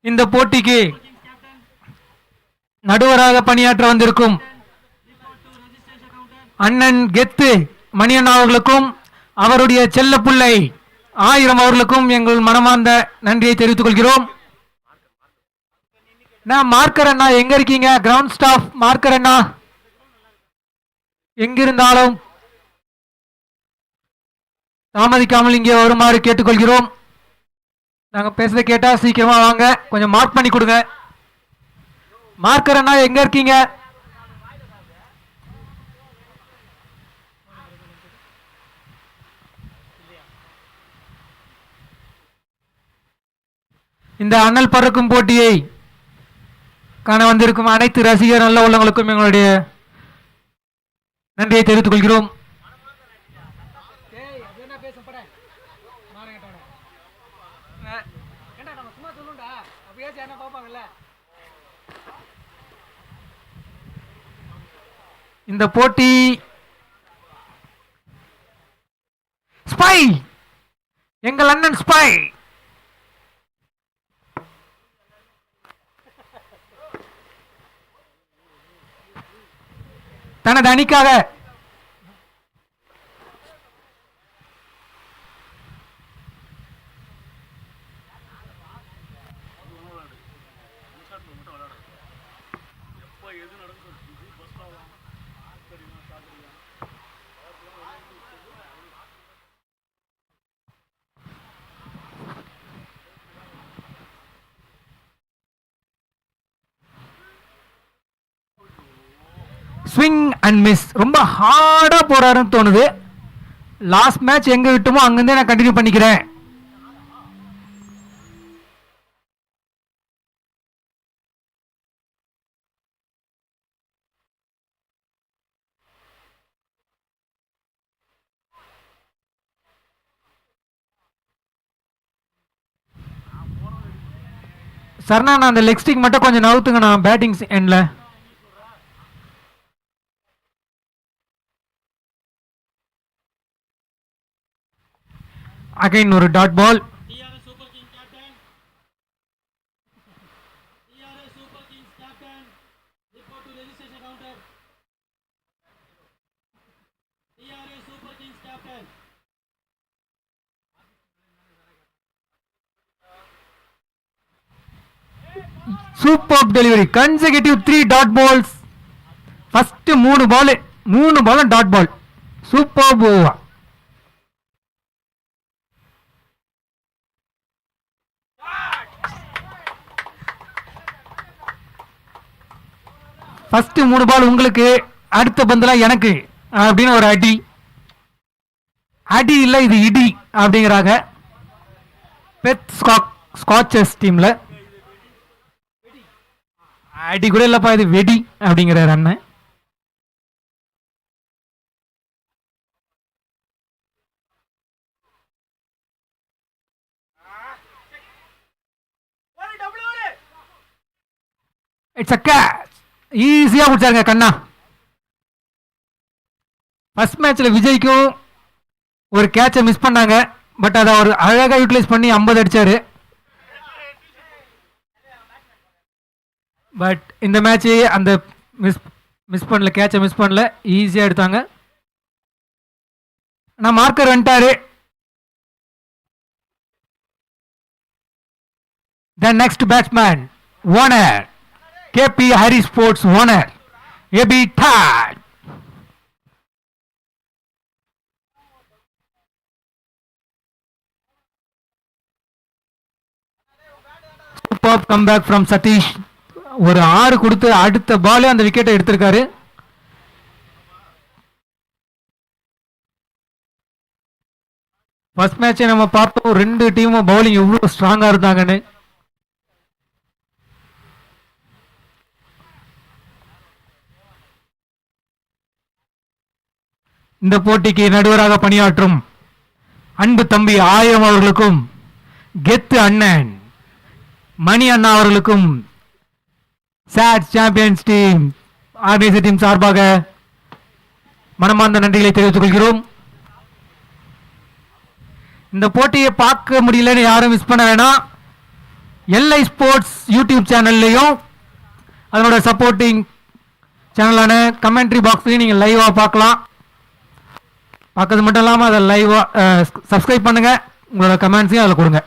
இந்த போட்டிக்கு நடுவராக பணியாற்ற வந்திருக்கும் அண்ணன் கெத்து மணியன் அவர்களுக்கும் அவருடைய செல்ல பிள்ளை 1000 அவர்களுக்கும் எங்கள் மனமார்ந்த நன்றியை தெரிவித்துக் கொள்கிறோம். மார்க்கர் அண்ணா எங்க இருக்கீங்க? கிரவுண்ட் ஸ்டாஃப் மார்க்கர் அண்ணா எங்கிருந்தாலும் தாமதிக்காமல் இங்கே வருமாறு கேட்டுக்கொள்கிறோம். நாங்க பேசுறத கேட்டா சீக்கிரமா வாங்க, கொஞ்சம் மார்க் பண்ணி கொடுங்க. மார்க்கர் அண்ணா எங்க இருக்கீங்க? இந்த அனல் பறக்கும் போட்டியை காண வந்திருக்கும் அனைத்து ரசிகர் நல்ல உள்ளவங்களுக்கும் எங்களுடைய நன்றியை தெரிவித்துக் கொள்கிறோம். இந்த போட்டி ஸ்பை எங்கள் அண்ணன் ஸ்பை தனது அணிக்காக ஸ்விங் அண்ட் மிஸ் ரொம்ப ஹார்டா போறாருன்னு தோணுது. லாஸ்ட் மேட்ச் எங்க விட்டுமோ அங்கிருந்தே நான் கண்டினியூ பண்ணிக்கிறேன். சரணா நான் அந்த லெக் ஸ்டிக் மட்டும் கொஞ்சம் நவுத்துங்க நான் பேட்டிங் எண்ட்ல. அகைன் ஒரு dot ball. Super delivery. Consecutive 3 dot balls. First 3 ball dot ball. Super over. First 3 ball உங்களுக்கு, அடுத்த பந்தெல்லாம் எனக்கு அப்படின்னு ஒரு அடி இல்லை இது இடி அப்படிங்கிறாங்க பெத் ஸ்காட்சஸ் டீம்ல. அடி கூட இல்லப்பா இது வெடி அப்படிங்கிறார் அண்ணன். It's a catch. ஈஸியா பிடிச்சாருங்க கண்ணா. ஃபர்ஸ்ட் மேட்ச்ல விஜய்க்கும் ஒரு கேட்சை மிஸ் பண்ணாங்க, பட் அதை அவர் அழகா யூட்டிலைஸ் பண்ணி 50 அடிச்சாரு. பட் இந்த மேட்ச் அந்த மிஸ் பண்ணல, கேட்சை மிஸ் பண்ணல, ஈஸியா எடுத்தாங்க. நான் மார்க்கர் வந்துட்டாரு. The next batsman, Warner, KP Hari Sports Warner, AB Tad. Superb comeback from Satish. ஒரு 6 கொடுத்து அடுத்த பாலே அந்த விக்கெட்டை எடுத்திருக்காரு. ஃபர்ஸ்ட் மேட்சை நம்ம பார்த்தோம், 2 டீமும் பவுலிங் எவ்வளவு ஸ்ட்ராங்கா இருந்தாங்கன்னு. இந்த போட்டிக்கு நடுவராக பணியாற்றும் அன்பு தம்பி 1000 அவர்களுக்கும் கெத்து அண்ணன் மணி அண்ணா அவர்களுக்கும் சாட் சாம்பியன்ஸ் டீம் ஆர்கனைசர் டீம் சார்பாக மனமார்ந்த நன்றிகளை தெரிவித்துக் கொள்கிறோம். இந்த போட்டியை பார்க்க முடியலன்னு யாரும் மிஸ் பண்ண வேணாம். எல்ஐ ஸ்போர்ட்ஸ் யூடியூப் சேனல்லையும் அதனோட சப்போர்ட்டிங் சேனலான கமெண்ட்ரி பாக்ஸையும் நீங்கள் லைவாக பார்க்கலாம். பார்க்கறது மட்டும் இல்லாமல் அதை லைவாக சப்ஸ்கிரைப் பண்ணுங்கள், உங்களோட கமெண்ட்ஸையும் அதில் கொடுங்க.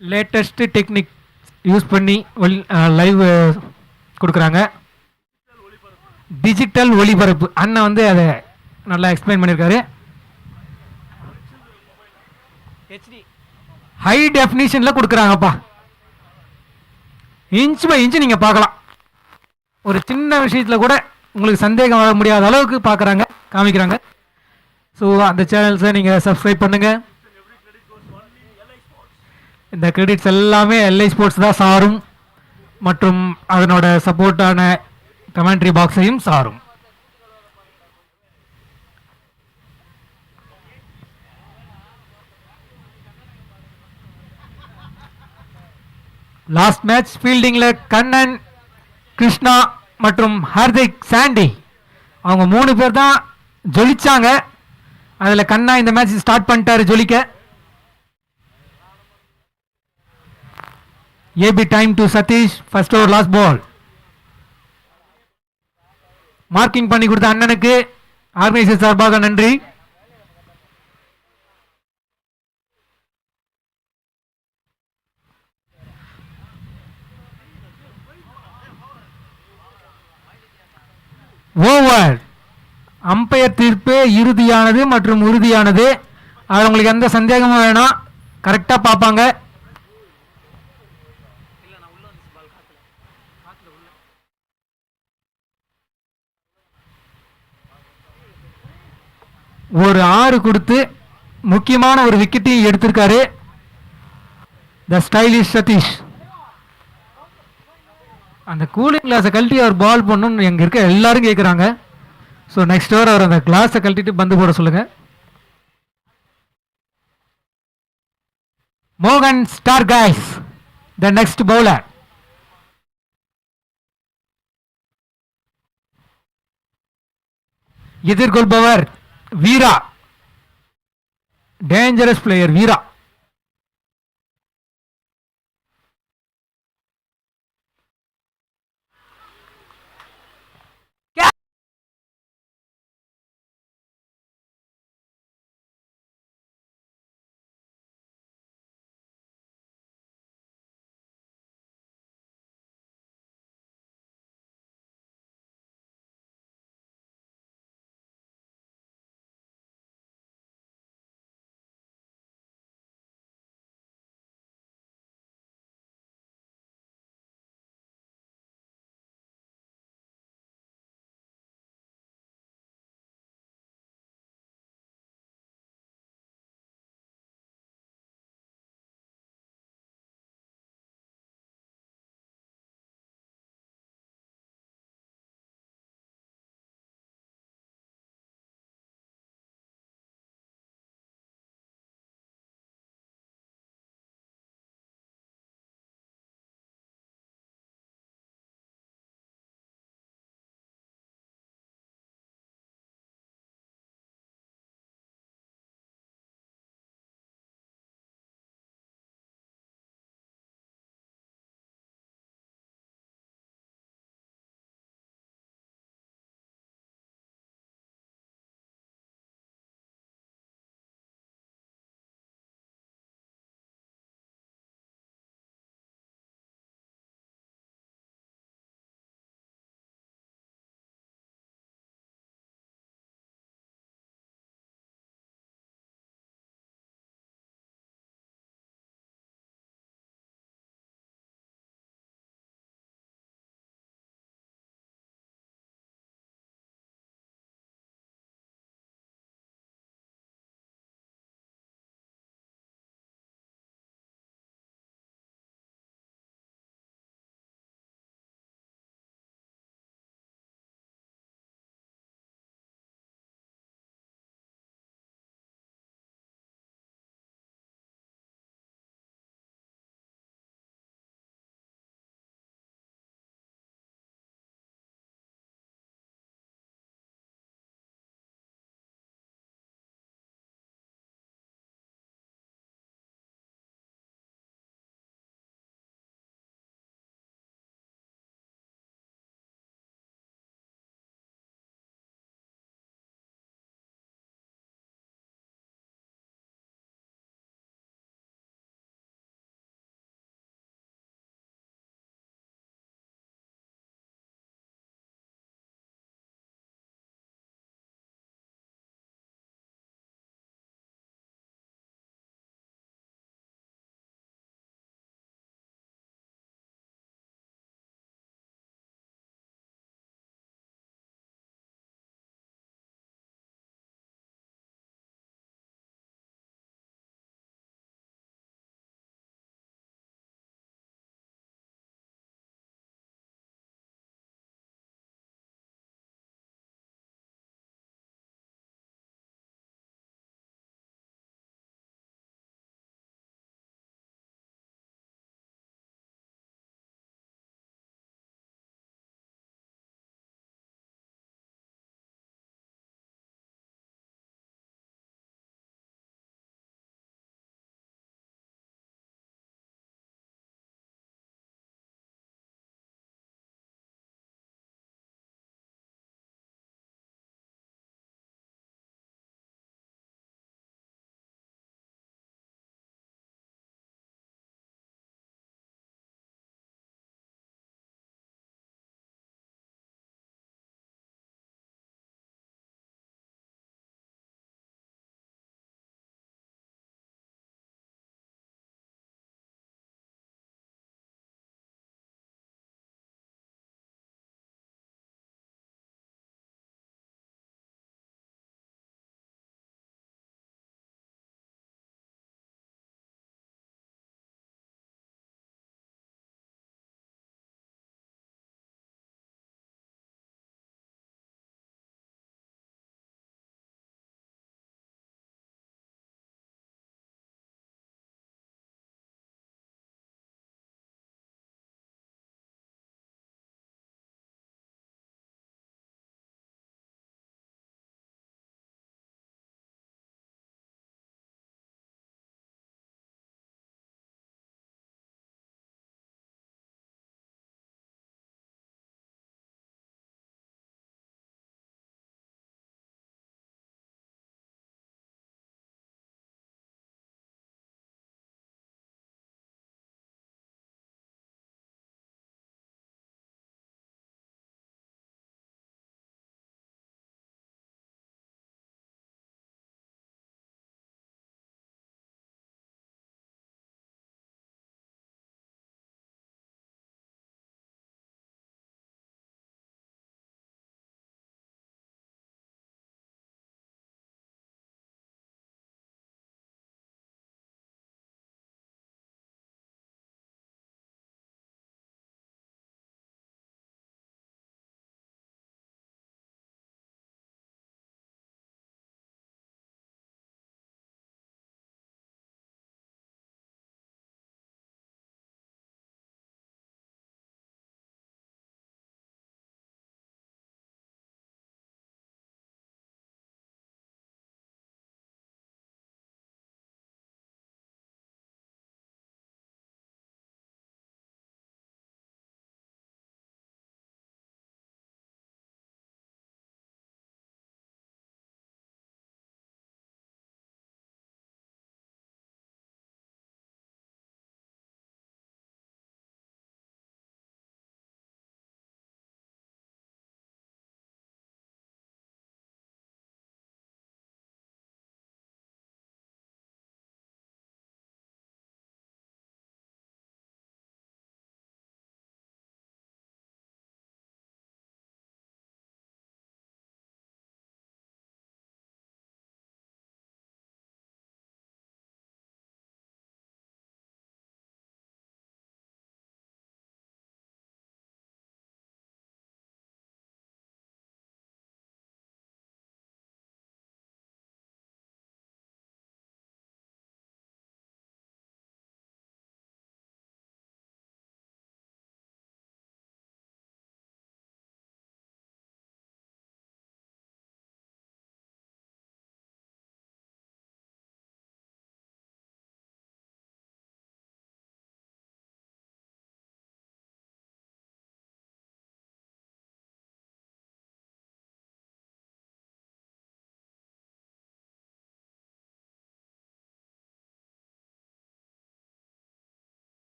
லேட்டஸ்ட் டெக்னிக் யூஸ் பண்ணி லைவ் கொடுக்குறாங்க. டிஜிட்டல் ஒளிபரப்பு அண்ணன் வந்து அதை நல்லா எக்ஸ்பிளைன் பண்ணியிருக்காரு. ஹை டெஃபினிஷனில் கொடுக்குறாங்கப்பா. இன்ச் பை இன்ச் நீங்கள் பார்க்கலாம். ஒரு சின்ன விஷயத்தில் கூட உங்களுக்கு சந்தேகம் வர முடியாத அளவுக்கு பார்க்குறாங்க, காமிக்கிறாங்க. ஸோ அந்த சேனல்ஸை நீங்கள் சப்ஸ்கிரைப் பண்ணுங்கள். இந்த கிரெடிட்ஸ் எல்லாமே எல்ஐ ஸ்போர்ட்ஸ் தான் சாரும் மற்றும் அதனோட சப்போர்ட்டான கமெண்ட்ரி பாக்ஸையும் சாரும். லாஸ்ட் மேட்ச் ஃபீல்டிங்கில் கண்ணன், கிருஷ்ணா மற்றும் ஹார்திக் சாண்டி அவங்க 3 பேர் தான் ஜொலிச்சாங்க. அதில் கண்ணா இந்த மேட்ச் ஸ்டார்ட் பண்ணிட்டாரு ஜொலிக்க. AB time to Satish, first over last ball. Marking பண்ணி கொடுத்த அண்ணனுக்கு ஆர்கனைசர் சார்பாக நன்றி. ஓவர். அம்பையர் தீர்ப்பு இறுதியானது மற்றும் உறுதியானது. அது உங்களுக்கு எந்த சந்தேகமும் வேணாம், கரெக்டாக பார்ப்பாங்க. ஒரு 6 கொடுத்து முக்கியமான ஒரு விக்கெட்டையும் எடுத்திருக்காரு த ஸ்டைலிஷ் சதீஷ். அந்த கூலிங் கிளாஸை கழட்டி அவர் பால் பண்ணணும்னு எங்க இருக்க எல்லாரும் கேட்குறாங்க. ஸோ நெக்ஸ்ட் ஓவர் அவர் அந்த கிளாஸை கழட்டிட்டு பந்து போட சொல்லுங்க. மோகன் star guys the next bowler. எதிர்கொள்பவர் வீரா, டேஞ்சரஸ் பிளேயர் வீரா.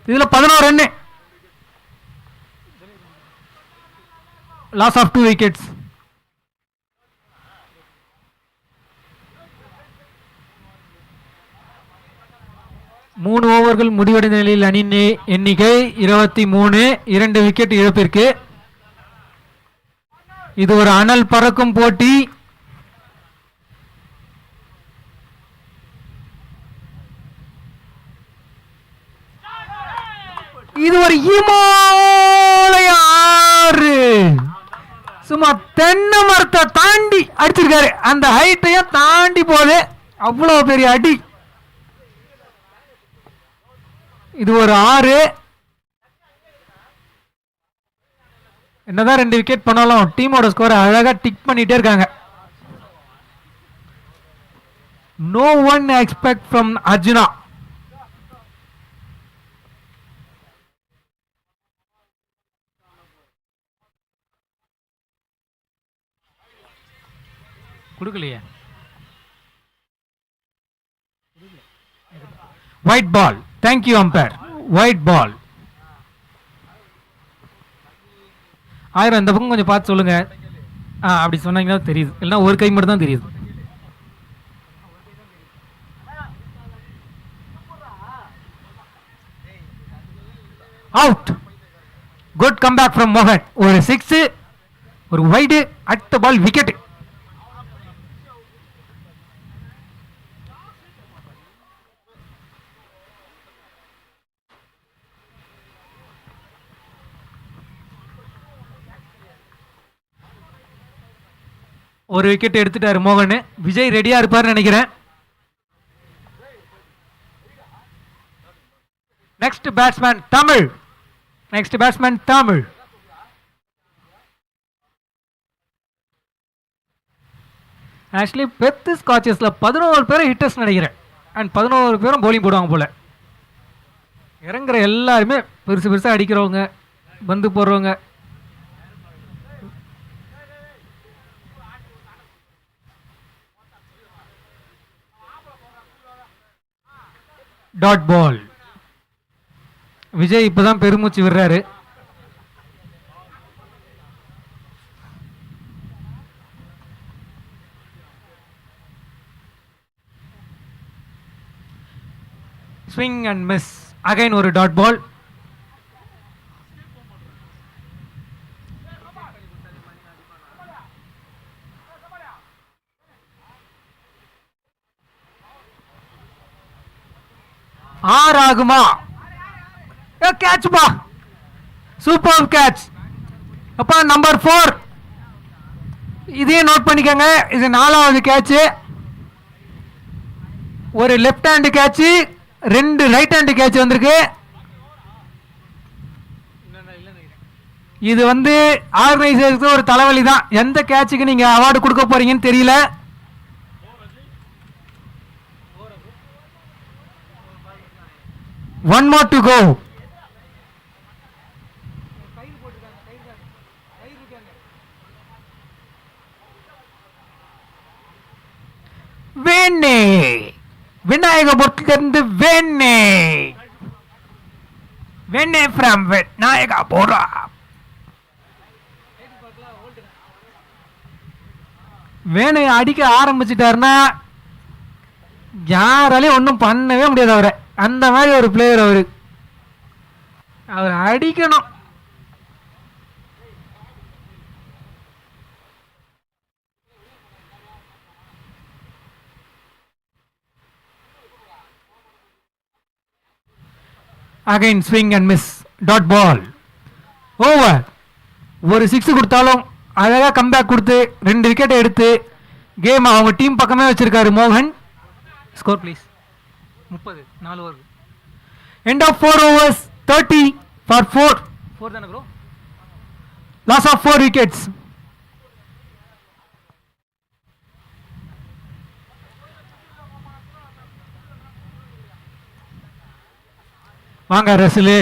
இதுல 11 ரன், லாஸ் ஆஃப் 2 விக்கெட்ஸ். மூணு ஓவர்கள் முடிவடைந்த நிலையில் அணி எண்ணிக்கை 23, 2 விக்கெட் இழப்பிற்கு. இது ஒரு அனல் பறக்கும் போட்டி. இது ஒரு இமாலய ஆறு, சும்மா தென்னை மரத்தை தாண்டி அடிச்சிருக்காரு. அந்த ஹைட்டையும் தாண்டி போது, அவ்வளவு பெரிய அடி. இது ஒரு 6. என்னதான் 2 விக்கெட் பண்ணாலும் டீமோட ஸ்கோரை அழகா டிக் பண்ணிட்டே இருக்காங்க. No one expect from Arjuna. கொடுக்கலையே. White ball. Thank you umpire. White ball. 1000 இந்த பக்கம் கொஞ்சம் பார்த்து சொல்லுங்க. அப்படி சொன்னீங்கன்னா தெரியுது, இல்லைன்னா ஒரு கை மட்டும் தான் தெரியுது. அவுட். குட் கம்பேக் ஃப்ரம் மோகன். ஒரு 6, ஒரு வைடு, அடுத்த பால் விக்கெட். ஒரு விக்கெட் எடுத்துட்டாரு மோகன். விஜய் ரெடியா இருப்பார் நினைக்கிறேன். Next batsman Tamil. Next batsman Tamil. Actually பெத்து ஸ்காட்சஸ்ல 11 பேரும் ஹிட்டர்ஸ் நினைக்கிறேன். அண்ட் 11 பேரும் பவுலிங் போடுவாங்க போல. இறங்குற எல்லாருமே பெருசு பெருசா அடிக்கிறவங்க, பந்து போடுறவங்க. Dot ball. விஜய் இப்பதான் பெருமூச்சு விடுறாரு. Swing and miss. அகைன் ஒரு டாட் பால். ஆகுமா? கேட்ச் பா, சூப்பர் கேட்ச் அப்பா. நம்பர் 4. இதையும் நோட் பண்ணிக்கோங்க. இது 4வது கேட்ச். ஒரு left hand catch, 2 right hand catch வந்திருக்கு. இது வந்து ஆர்கனைசருக்கு ஒரு தலைவலி தான். எந்த கேட்சுக்கு நீங்க அவார்டு கொடுக்க போறீங்கன்னு தெரியல. One more to go. வேணே விநாயகபுரத்திலிருந்து வேணே. வேணே ஃப்ரம் விநாயகபுரம். வேணை அடிக்க ஆரம்பிச்சிட்டாருன்னா யாராலையும் ஒன்றும் பண்ணவே முடியாது அவரை. அந்த மாதிரி ஒரு பிளேயர் அவரு. அவர் அடிக்கணும். Again swing and miss. Dot ball. Over. ஒரு 6 கொடுத்தாலும் அழகா கம்பேக் கொடுத்து 2 விக்கெட்டை எடுத்து கேம் அவங்க டீம் பக்கமே வச்சிருக்காரு மோகன். Score please. 30, 4 over. End of 4 overs, 30 for 4. 4 தானே ப்ரோ? Loss of 4 wickets. வாங்க ரசிலு,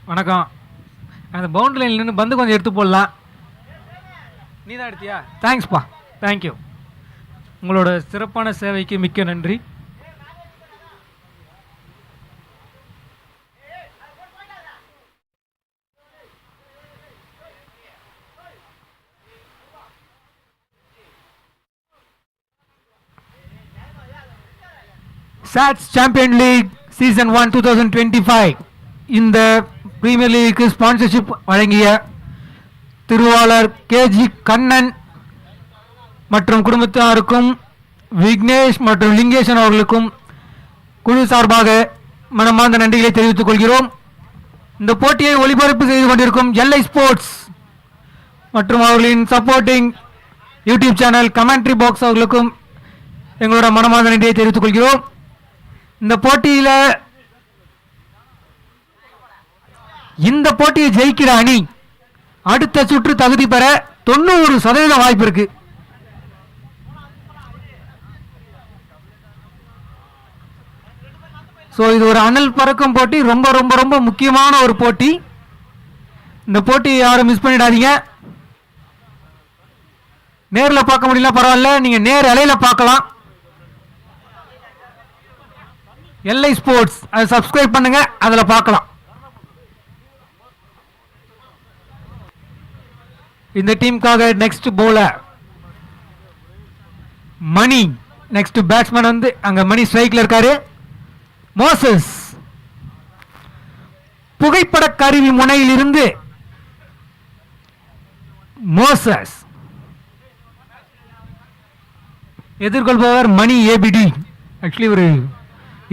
வணக்கம். அந்த பவுண்டரி லைன்ல நின்று பந்து கொஞ்சம் எடுத்து போடலாம். நீ தான் எடுத்தியா? தேங்க்ஸ்ப்பா, தேங்க்யூ. உங்களோட சிறப்பான சேவைக்கு மிக்க நன்றி. சாட்ஸ் சாம்பியன் லீக் சீசன் 1 2025 இந்த பிரீமியர் லீக்கு ஸ்பான்சர்ஷிப் வழங்கிய திருவாளர் கேஜி கண்ணன் மற்றும் குடும்பத்தாருக்கும் விக்னேஷ் மற்றும் லிங்கேசன் அவர்களுக்கும் குழு சார்பாக மனமார்ந்த நன்றிகளை தெரிவித்துக் கொள்கிறோம். இந்த போட்டியை ஒளிபரப்பு செய்து கொண்டிருக்கும் எல்ஐ ஸ்போர்ட்ஸ் மற்றும் அவர்களின் supporting YouTube channel commentary box அவர்களுக்கும் எங்களோட மனமார்ந்த நன்றியை தெரிவித்துக் கொள்கிறோம். இந்த போட்டியை ஜெயிக்கிற அணி அடுத்த சுற்று தகுதி பெற 90% வாய்ப்பு இருக்கு. ஸோ இது ஒரு அனல் பறக்கும் போட்டி, ரொம்ப ரொம்ப ரொம்ப முக்கியமான ஒரு போட்டி. இந்த போட்டியை யாரும் மிஸ் பண்ணிடாதீங்க. நேரில் பார்க்க முடியல பரவாயில்ல, நீங்க நேர் அலையில பார்க்கலாம். எல்ஐ ஸ்போர்ட்ஸ் அதை சப்ஸ்கிரைப் பண்ணுங்க, அதில் பார்க்கலாம். இந்த டீமுக்காக நெக்ஸ்ட் பவுலர் மணி, நெக்ஸ்ட் பேட்ஸ்மேன் வந்து அங்க மணி ஸ்ட்ரைக்ல இருக்காரு. மோசஸ் புகைப்பட கருவி முனையில் இருந்து மோசஸ் எதிர்கொள்பவர் மணி ஏபிடி. ஆக்சுவலி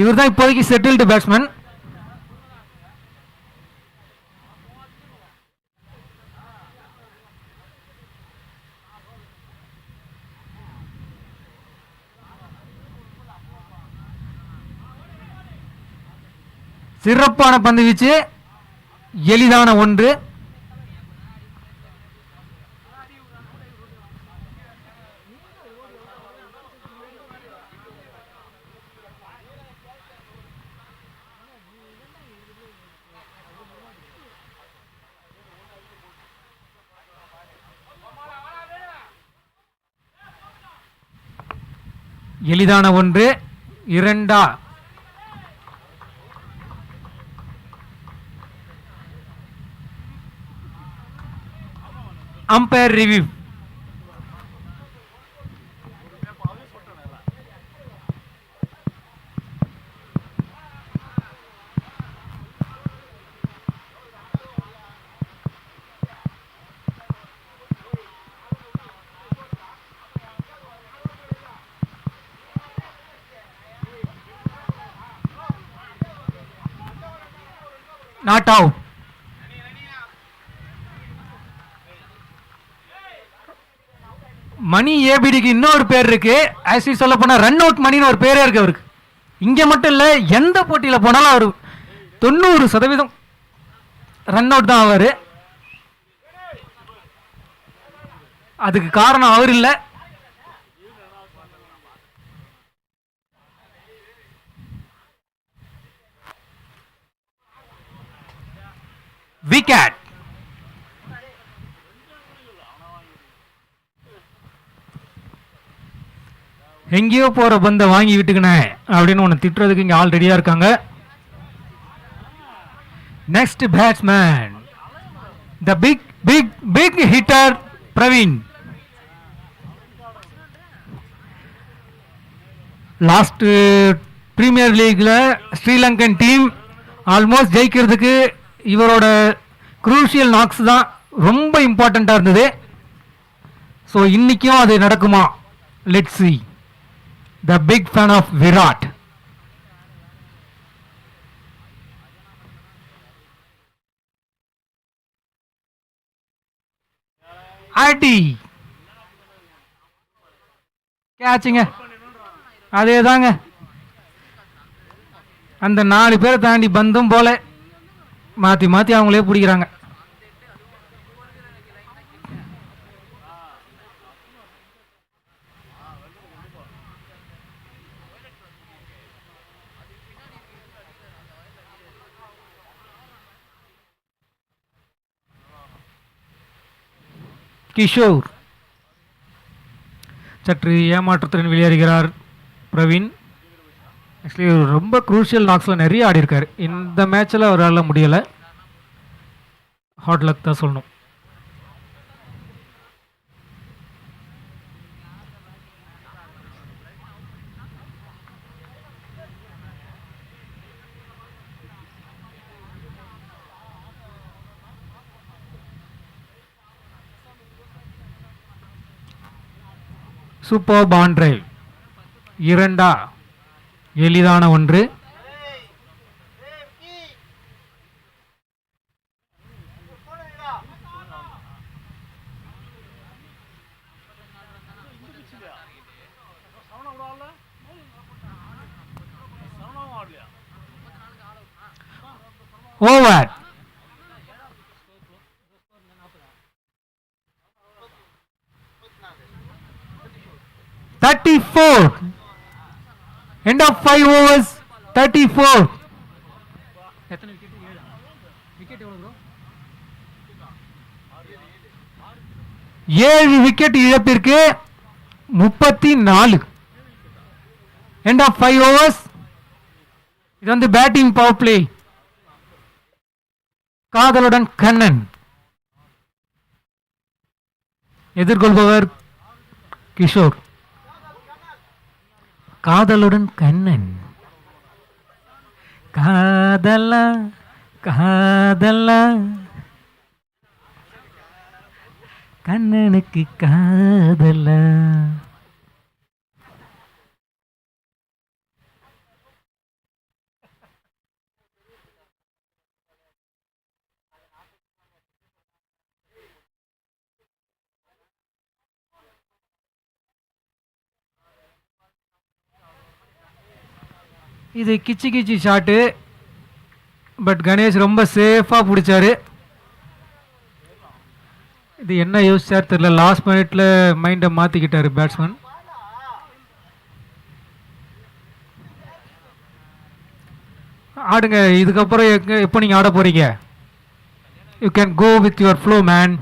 இவர் தான் இப்போதைக்கு செட்டில்டு பேட்ஸ்மேன். சிறப்பான பந்து வீச்சு, எளிதான ஒன்று. எளிதான ஒன்று, இரண்டா. Umpire review. Not out. Mani ஏபிடிக்கு இன்னொரு பேர் இருக்கு. ஆக்சுவலி சொல்ல போனா ரன் அவுட் மணின்னு ஒரு பேரே இருக்கு அவருக்கு. இங்க மட்டும் இல்ல, எந்த போட்டியில போனாலும் அவர் 90% ரன் அவுட் தான் அவரு. அதுக்கு காரணம் அவர் இல்ல, விக்கெட். எங்கேயோ போற பந்த வாங்கி விட்டுக்கினேன் அப்படின்னு ஒன்று திட்டுறதுக்கு இங்க ஆல் ரெடியா இருக்காங்க. Next batsman the big big big hitter Praveen. Last premier லீக்ல ஸ்ரீலங்கன் டீம் ஆல்மோஸ்ட் ஜெயிக்கிறதுக்கு இவரோட குரூஷியல் நாக்ஸ் தான் ரொம்ப இம்பார்ட்டண்டா இருந்தது. ஸோ இன்னைக்கும் அது நடக்குமா? Let's see. The big fan of Virat. அடி கேட்சுங்க, அதேதாங்க. அந்த 4 பேரை தாண்டி பந்தும் போல மாத்தி மாத்தி அவங்களே பிடிக்கிறாங்க. கிஷோர் சற்று ஏமாற்றத்துடன் வெளியேறுகிறார். பிரவீன் ஆக்சுவலி ரொம்ப குரூஷியல் நாக்ஸில் நிறைய ஆடி இருக்காரு. இந்த மேட்சில் அவரால் முடியலை. ஹார்ட் லக் தான் சொல்லணும். சூப்பர் பாண்ட்ரை இரண்டா எளிதான ஒன்று. ஓவர். End of 5 overs. 34. எத்தனை விக்கெட்? 7. விக்கெட் எவ்வளவு ப்ரோ? 7 விக்கெட் இழப்பிற்கு 34. End of 5 overs. இது வந்து பேட்டிங் பவர் பிளே. காதலுடன் கண்ணன் எதிர்கொள்பவர் கிஷோர். காதலுடன் கண்ணன். காதலா காதலா கண்ணனுக்கு காதலா. இது கிச்சி கிச்சி ஷாட்டு. பட் கணேஷ் ரொம்ப சேஃபாக பிடிச்சாரு. இது என்ன யோசிச்சார் தெரியல, லாஸ்ட் மினிட்ல மைண்டை மாற்றிக்கிட்டாரு பேட்ஸ்மேன். ஆடுங்க, இதுக்கப்புறம் எப்போ நீங்கள் ஆட போறீங்க? You can go with your flow man.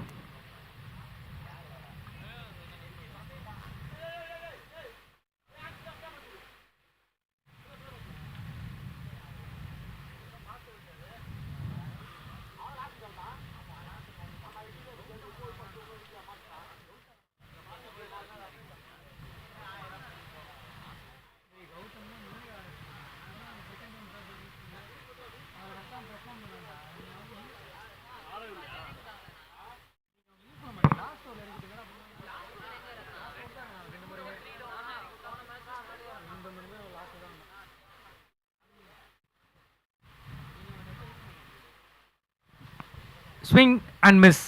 Swing and miss.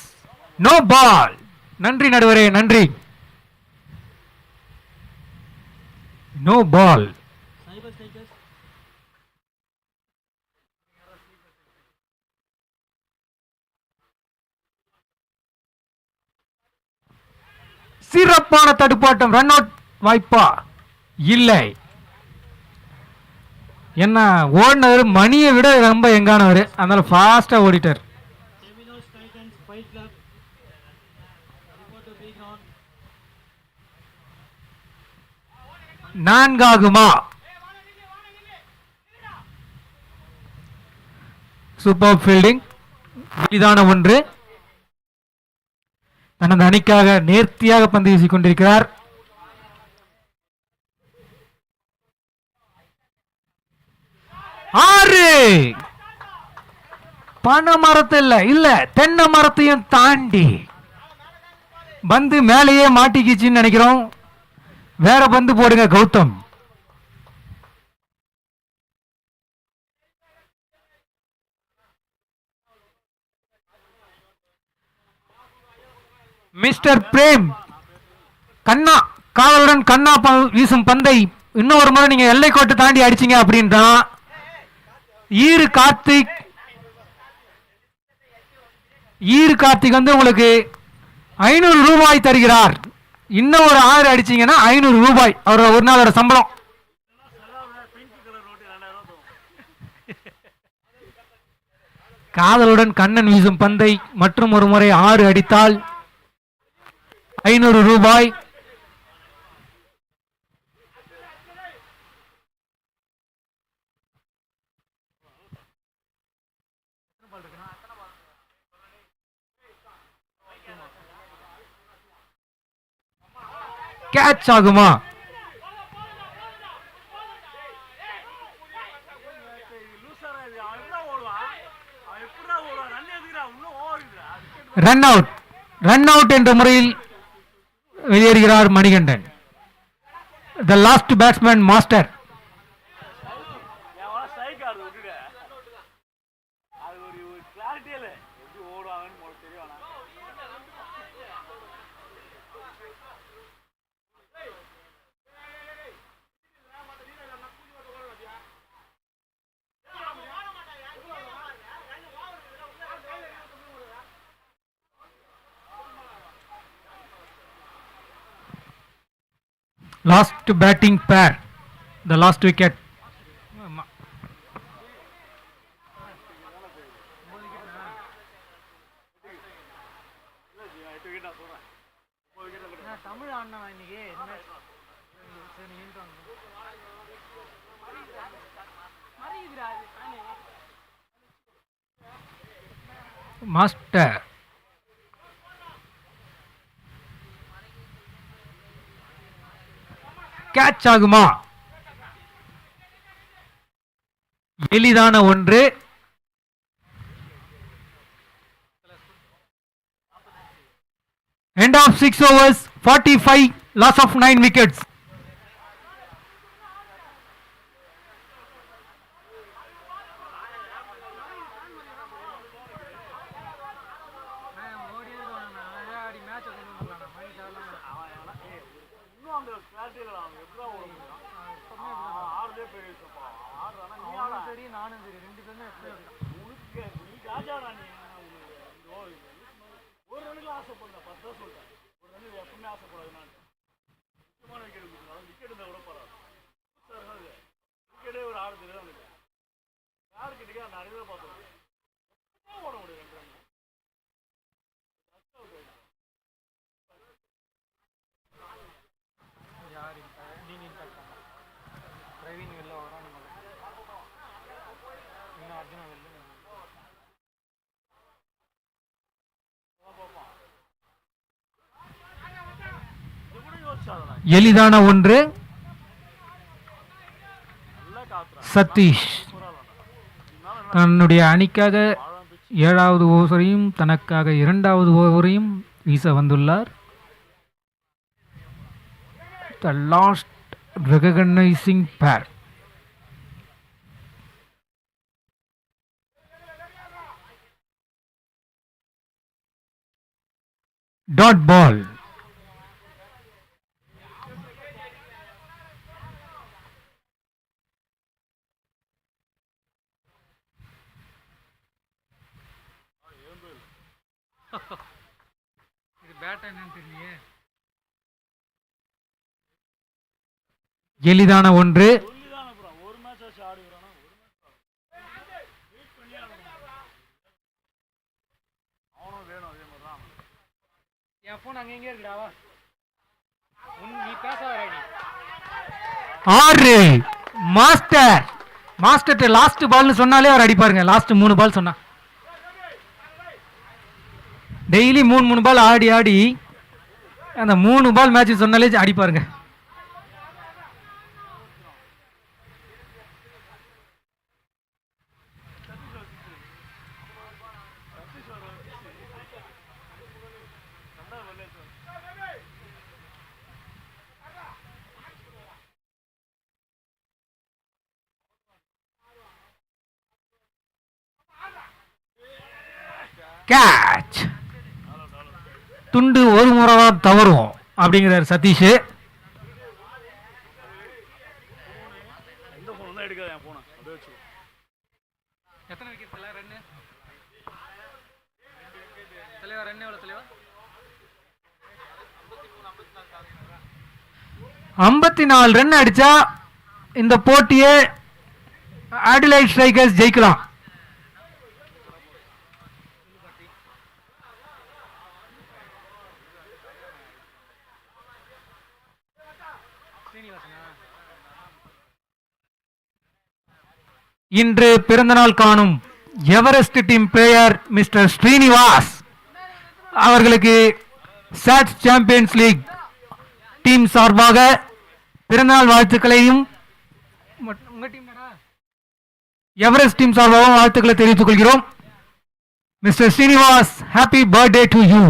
No ball. நன்றி நடுவரே, நன்றி. No ball. சிறப்பான தடுப்பாட்டம். ரன் அவுட் வாய்ப்பா? இல்லை. என்ன ஓடினவர் மணியை விட ரொம்ப எங்கானவர், அதனால ஃபாஸ்டா ஓடிட்டார். நான்காகுமா? சூப்பர் ஃபீல்டிங், எளிதான ஒன்று. தனது அணிக்காக நேர்த்தியாக பந்து வீசிக் கொண்டிருக்கிறார். ஆறு. பனை மரத்தில் இல்ல தென்னை மரத்தையும் தாண்டி பந்து மேலேயே மாட்டிக்கிச்சுன்னு நினைக்கிறோம். வேற பந்து போடுங்க கௌதம். மிஸ்டர் பிரேம் கண்ணா காவலுடன் கண்ணா வீசும் பந்தை இன்னொரு முறை நீங்க எல்லை கோட்டை தாண்டி அடிச்சீங்க அப்படின்றா ஈரு கார்த்திக் வந்து உங்களுக்கு 500 ரூபாய் தருகிறார். இன்னும் ஒரு 6 அடிச்சீங்கன்னா 500 ரூபாய் அவரோட ஒரு நாளோட சம்பளம். காதலுடன் கண்ணன் வீசும் பந்தை மற்றும் ஒரு முறை 6 அடித்தால் 500 ரூபாய். கேட்ச் ஆகுமா? Run out. ரன் அவுட் என்ற முறையில் வெளியேறுகிறார் Manikandan. The last batsman, Master. Last batting pair, the last wicket. Master. Catch ஆகுமா? எளிதான ஒன்று. End of 6 overs, 45, loss of 9 wickets. எளிதான ஒன்று. சதீஷ் தன்னுடைய அணிக்காக 7வது ஓவரையும் தனக்காக 2வது ஓவரையும் வீச வந்துள்ளார். The last recognizing pair. Dot ball. இது பேட் என்னன்னு தெரியலையே. எளிதான ஒன்று. ஆறு. மாஸ்டர் மாஸ்டர் லாஸ்ட் பால்னு சொன்னாலே அவர் அடிப்பாருங்க. லாஸ்ட் 3 பால் சொன்னா டெய்லி 3 பால் ஆடி ஆடி அந்த 3 பால் மேட்ச் சொன்னாலே அடிப்பாருங்க. கேட்ச். துண்டு ஒரு முறை தான் தவறும் அப்படிங்கிறார் சதீஷ். எத்தனை விக்கெட் ரன்? 54 ரன் அடிச்சா இந்த போட்டியை அடிலைட் ஸ்ட்ரைக்கர்ஸ் ஜெயிக்கலாம். இன்று பிறந்தநாள் காணும் Everest team player mister Srinivas அவர்களுக்கு சாட்ஸ் சாம்பியன்ஸ் லீக் டீம் சார்பாக பிறந்தநாள் வாழ்த்துக்களையும் எவரெஸ்ட் டீம் சார்பாகவும் வாழ்த்துக்களை தெரிவித்துக் கொள்கிறோம். Mister Srinivas, happy birthday to you.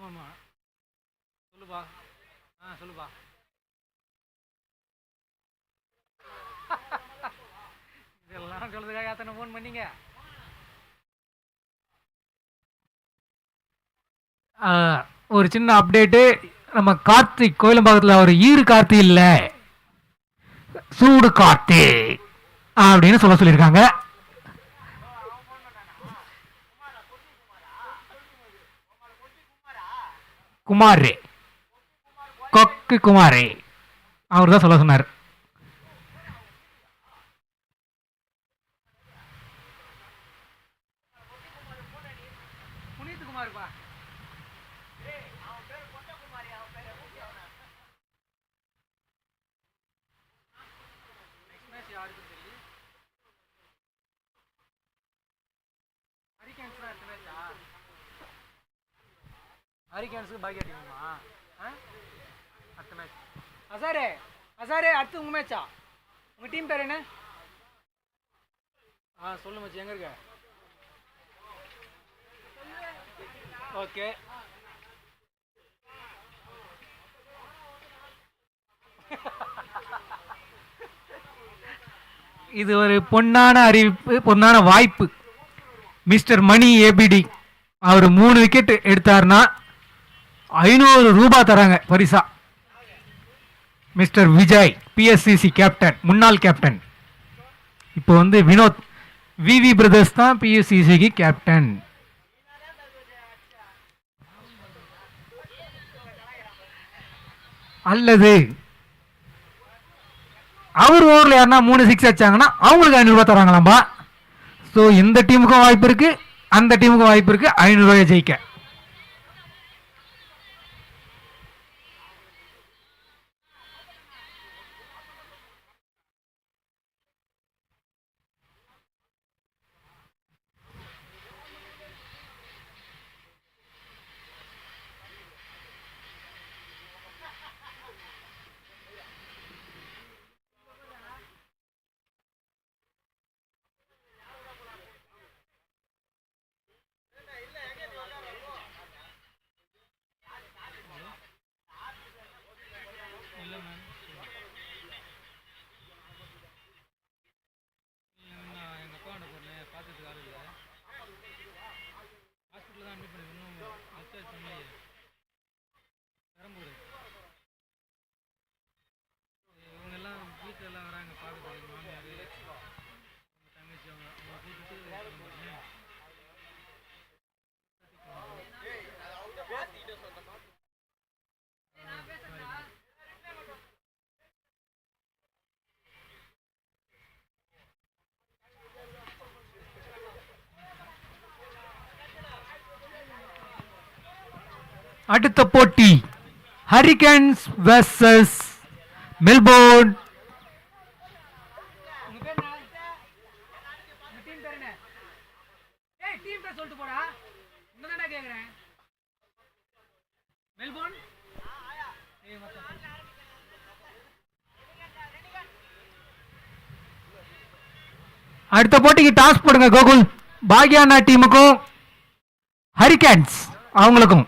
ஆமாம் சொல்லுப்பா. சொல்லுப்பா. இதெல்லாம் சொல்றதுக்காக அத்தனை ஃபோன் பண்ணீங்க. ஒரு சின்ன அப்டேட்டு. நம்ம கார்த்திக் கோயிலம்பாக்கத்தில் ஒரு ஈறு கார்த்தி இல்லை, சூடு கார்த்தி அப்படின்னு சொல்லியிருக்காங்க. குமாரே, கொக்கு குமாரே அவர் தான் சொல்ல சொன்னார். ஹரிகேன்ஸுக்கு பாக்கியா டீமுமா அடுத்த மேட்ச்? அசாரே அடுத்து உங்கள் மேட்சா? உங்கள் டீம் பேர் என்ன? சொல்லு மச்சி, எங்கே இருக்க? ஓகே. இது ஒரு பொன்னான அறிவிப்பு, பொன்னான வாய்ப்பு. மிஸ்டர் மணி ஏபிடி அவர் 3 விக்கெட் எடுத்தார்னா 500 ரூபாய் தராங்க பரிசா. மிஸ்டர் விஜய் பிஎஸ்சிசி கேப்டன், முன்னாள் கேப்டன். இப்போ வினோத் விவி பிரதர்ஸ் தான் பிஎஸ்சிசிக்கு கேப்டன். அல்லது அவர் ஓவரில் யாருன்னா 3 6 அடிச்சாங்கன்னா அவங்களுக்கு 500 ரூபாய் தராங்களாம்பா. ஸோ இந்த டீமுக்கும் வாய்ப்பு இருக்கு, அந்த டீமுக்கும் வாய்ப்பு இருக்கு 500 ரூபாயை ஜெயிக்க. அடுத்த போட்டி ஹரிகேன்ஸ் வெர்சஸ் மெல்போர்ன். அடுத்த போட்டிக்கு டாஸ் போடுங்க கோகுல். பாக்யானா டீமுக்கும் ஹரிகேன்ஸ் அவங்களுக்கும்.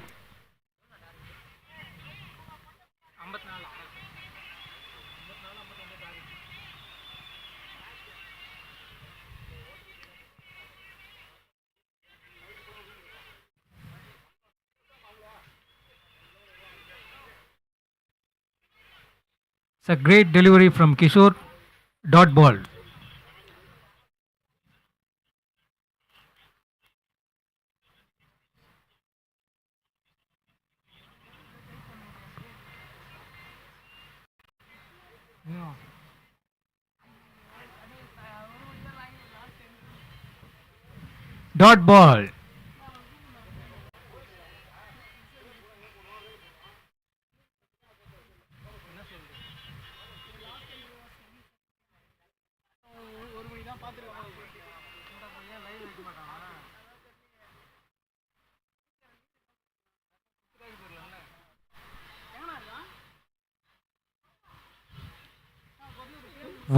It's a great delivery from Kishore. Dot ball. Yeah. Dot ball.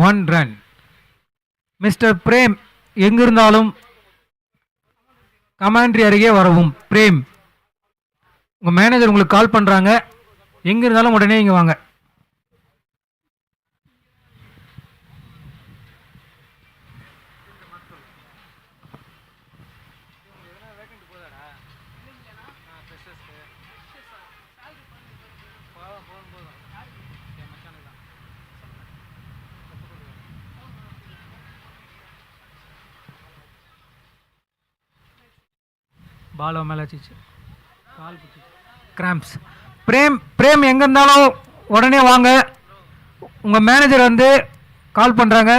One run. Mister Prem எங்கிருந்தாலும் கமாண்ட்ரி அருகே வரவும். பிரேம் உங்கள் மேனேஜர் உங்களுக்கு கால் பண்ணுறாங்க, எங்கே இருந்தாலும் உடனே இங்கே வாங்க. பாலோ மேலே வச்சிச்சு கால் கிராம்ப்ஸ். பிரேம் எங்கே இருந்தாலும் உடனே வாங்க, உங்கள் மேனேஜர் வந்து கால் பண்ணுறாங்க.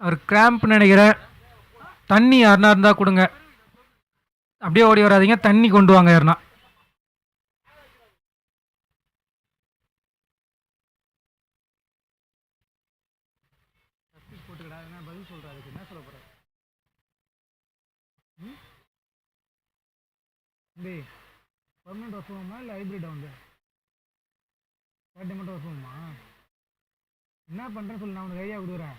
அவர் கிராம்ப் நினைக்கிறேன். தண்ணி யாருனா இருந்தால் கொடுங்க. அப்படியே ஓடி வராதிங்க, தண்ணி கொண்டு வாங்க யாருனா. பதில் சொல்கிறாரு, என்ன சொல்ல போகிறார்? பர்மனெண்ட் ஒர்க் பண்ணுமா இல்லை ஹைப்ரிட் வந்து மட்டும் ஒர்க் பண்ணுமா? என்ன பண்ணுறேன்னு சொல்லி நான் உனக்கு ஐடியா கொடுக்குறேன்.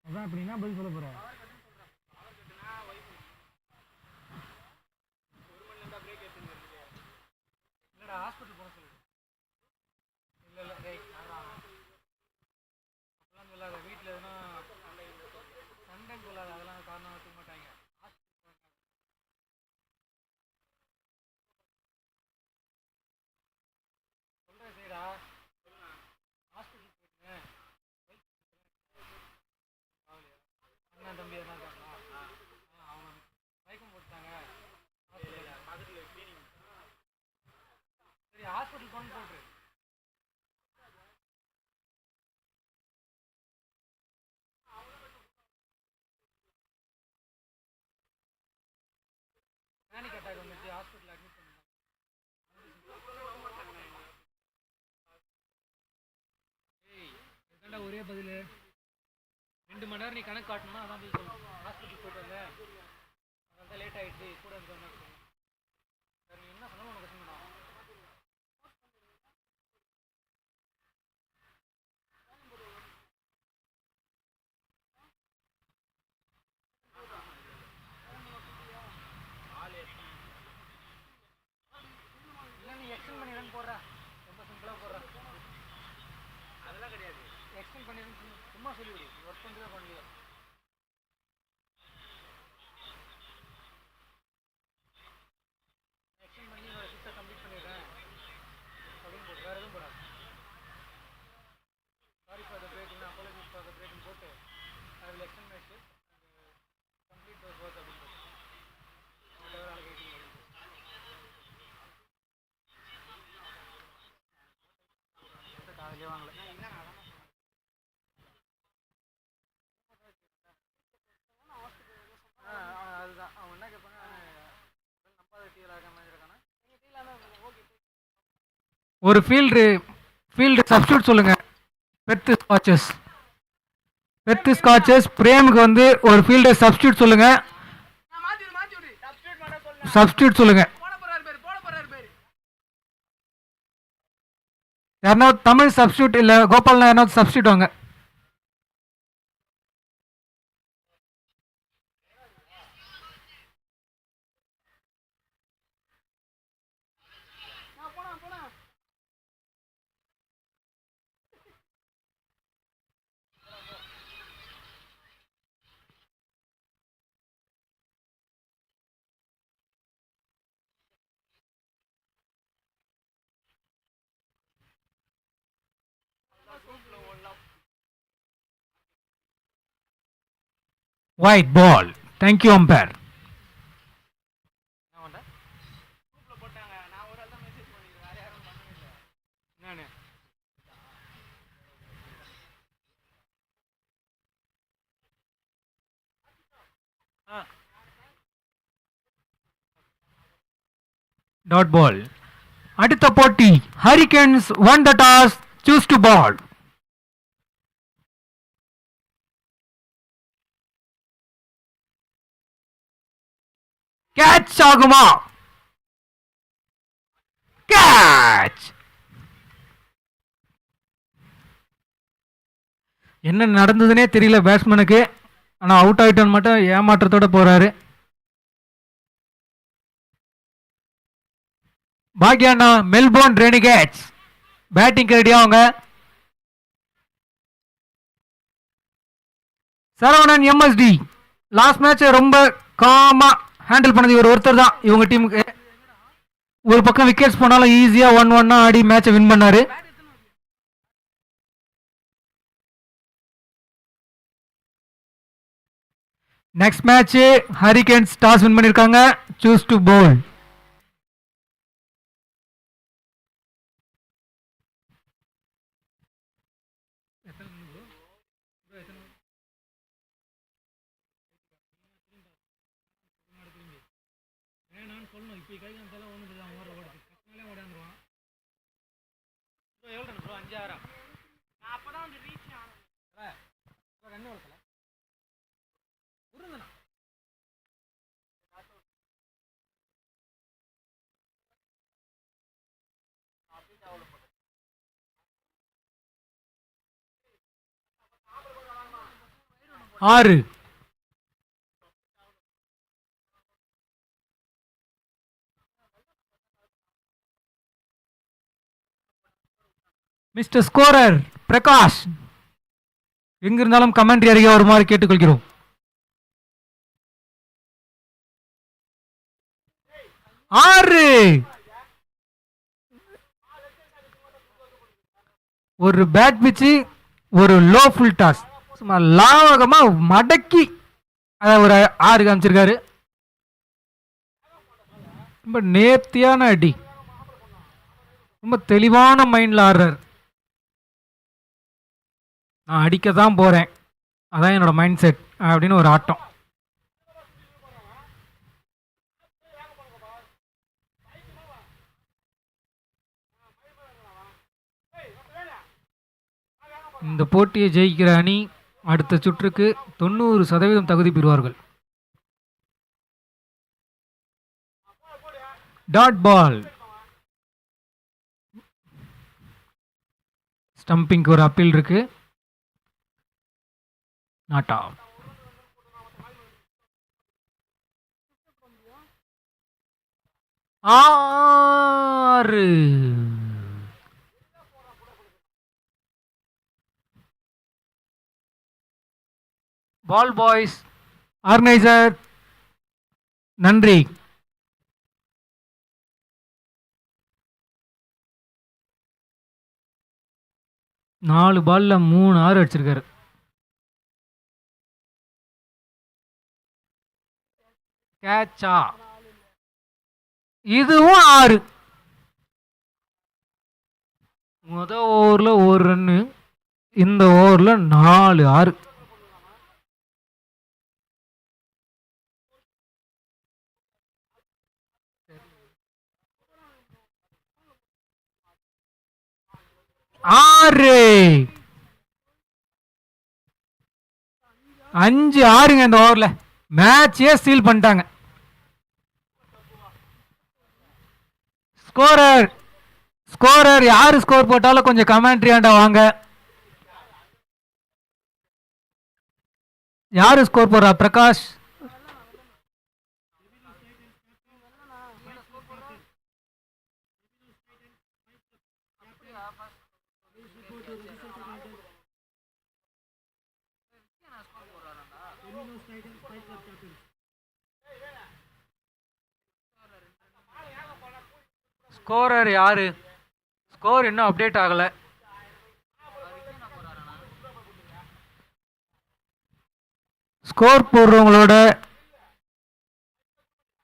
அதான் அப்படின்னா பதில் சொல்ல போகிறேன். இல்லைடா, ஹாஸ்பிட்டல் போக சொல்லு. இல்லை அப்பெல்லாம் சொல்லாத, வீட்டில் எதுனா சண்டைன்னு சொல்லாத, அதெல்லாம் காரணம் வச்சுக்க மாட்டாங்க. சொல்கிறேன் சரிடா, ஹாஸ்பிட்டல் போயிட்டுங்க. அண்ணன் தம்பி எதனா இருக்காங்களா? அவங்க மயக்கம் போட்டாங்க, சரி ஹாஸ்பிட்டல் கொண்டு போட்டுரு. பேனிக் அட்டாக் வந்துச்சு, ஹாஸ்பிட்டல் அட்மிட் பண்ணி. ஏய், இதுதான்டா ஒரே பதில். 2 மணி நேரம் நீ கணக்கு காட்டணும்னா அதான் பதில் சொல்லணும். ஹாஸ்பிட்டல் போயிட்டு வந்த, அதனால தான் லேட் ஆகிடுச்சு, கூட இருந்து வேறு நீ என்ன சொன்னாலும் உனக்கு கஷ்டம்டா. இல்லை நீ எக்ஸ்டெண்ட் பண்ணிடுன்னு போடுற, ரொம்ப சிம்பிளாக போடுற. அதெல்லாம் கிடையாது, எக்ஸ்டெண்ட் பண்ணிடுன்னு சும்மா சொல்லிவிடு, ஒர்க் பண்ணுறதே பண்ணலையோ. எக்ஸ்டெண்ட் பண்ணி என்னோட ஷிஃப்ட்டை கம்ப்ளீட் பண்ணிடுறேன் அப்படின்னு போட்டு வேறு எதுவும் போடாது. சாரி ஃபார் த பிரேக், இல்லை அப்பாலஜிஸ் ஃபார் த பிரேக்னு போட்டு I will extend my shift complete those work அப்படின்னு போட்டு வேறு ஆளுக்கு காலையிலே வாங்கலை. அதுதான் அவங்க என்ன கேட்பாங்க, நம்பாத டீல் ஆகிற மாதிரி இருக்கானா. ஒரு ஃபீல்டு சப்ஸ்டியூட் சொல்லுங்க. பெர்த் ஸ்காட்சஸ் பிரேமுக்கு வந்து ஒரு ஃபீல்டு சப்ஸ்டியூட் சொல்லுங்க. சப்ஸ்டியூட் சொல்லுங்க. யாருன்னா தமிழ் சப்ஸ்டியூட் இல்லை கோபால்னா யாருன்னா சப்ஸ்டியூட் வாங்க. White ball. Thank you, umpire. Dot ball. அடுத்த போட்டி hurricanes won the toss, choose to ball. Catch ஆகுமா? கேட்ச். என்ன நடந்ததுன்னே தெரியல பேட்ஸ்மேனுக்கு. ஆனால் அவுட் ஆகிட்டோன்னு மட்டும் ஏமாற்றத்தோட போறாரு. பாக்யானா மெல்போர்ன் ரெனிகேட்ஸ் பேட்டிங் ரெடியா அவங்க. சரவணன் எம்எஸ்டி லாஸ்ட் மேட்ச் ரொம்ப காமா ஹேண்டில் பண்ணது இவர் ஒருத்தர் தான் இவங்க டீமுக்கு. ஒரு பக்கம் விக்கெட்ஸ் போனாலும் ஈஸியா 1-1 ஆடி மேட்சை வின் பண்ணாரு. Next match Hurricanes toss win பண்ணிருக்காங்க. Choose to bowl. ஆறு. மிஸ்டர் ஸ்கோரர் பிரகாஷ் எங்கிருந்தாலும் கமெண்ட்ரி அருகே வருமாறு கேட்டுக்கொள்கிறோம். ஆறு. ஒரு பேட் பிச்சு ஒரு லோ ஃபுல் டாஸ் சும்மா லாவகமா மடக்கி அதை ஒரு 6 காமிச்சிருக்காரு. ரொம்ப நேர்த்தியான அடி. ரொம்ப தெளிவான மைண்ட்ல ஆடுறாரு. நான் அடிக்க தான் போறேன், அதான் என்னோட மைண்ட் செட் அப்படின்னு ஒரு ஆட்டம். இந்த போட்டியை ஜெயிக்கிற அணி அடுத்த சுற்றுக்கு 90% தகுதி பெறுவார்கள். Dot ball. ஸ்டம்பிங்க்கு ஒரு அப்பீல் இருக்கு. Not out. ஆறு. பால் பாய்ஸ் ஆர்கனைசர் நன்றி. நாலு பால்ல 3 6 அடிச்சிருக்காரு. கேட்சா. இதுவும் 6. முத ஓவர்ல ஒரு ரன்னு, இந்த ஓவர்ல 4 6. ஆறு. 5 6ங்க இந்த ஓவர்ல. மேட்சே ஸ்டீல் பண்ணிட்டாங்க. ஸ்கோரர் ஸ்கோரர் யாரு ஸ்கோர் போட்டாலும் கொஞ்சம் கமெண்ட்ரி ஆண்டா வாங்க. யாரு ஸ்கோர் போடுறா? பிரகாஷ். ஸ்கோரர் யாரு? ஸ்கோர் இன்னும் அப்டேட் ஆகல. ஸ்கோர் போடுறவங்களோட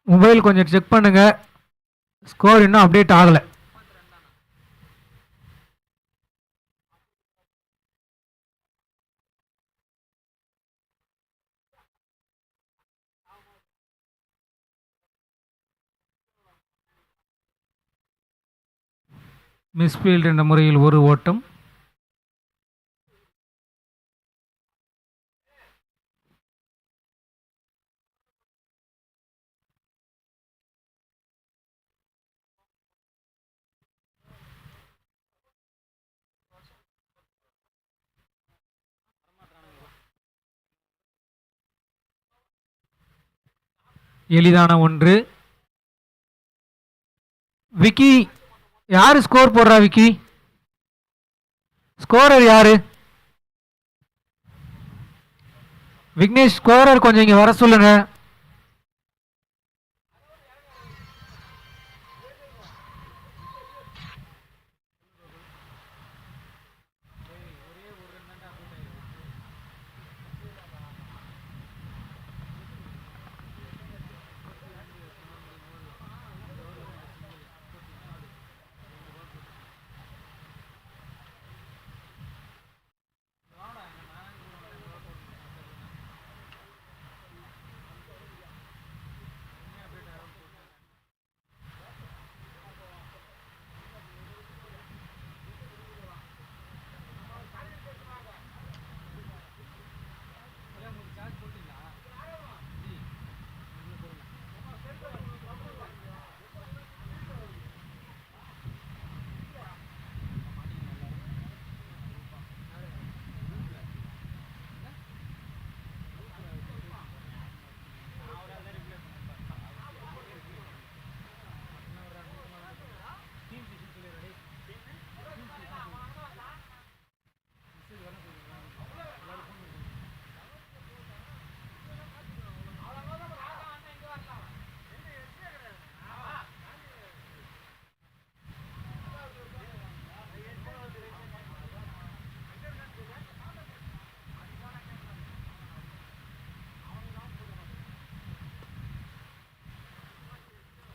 மொபைல் கொஞ்சம் செக் பண்ணுங்க. ஸ்கோர் இன்னும் அப்டேட் ஆகல. மிஸ்ஃபீல்ட் என்ற முறையில் ஒரு ஓட்டம். எளிதான ஒன்று. விக்கி, யாரு ஸ்கோர் போடுறா? விக்கி, ஸ்கோரர் யாரு? விக்னேஷ், ஸ்கோரர் கொஞ்சம் இங்க வர சொல்லுங்க.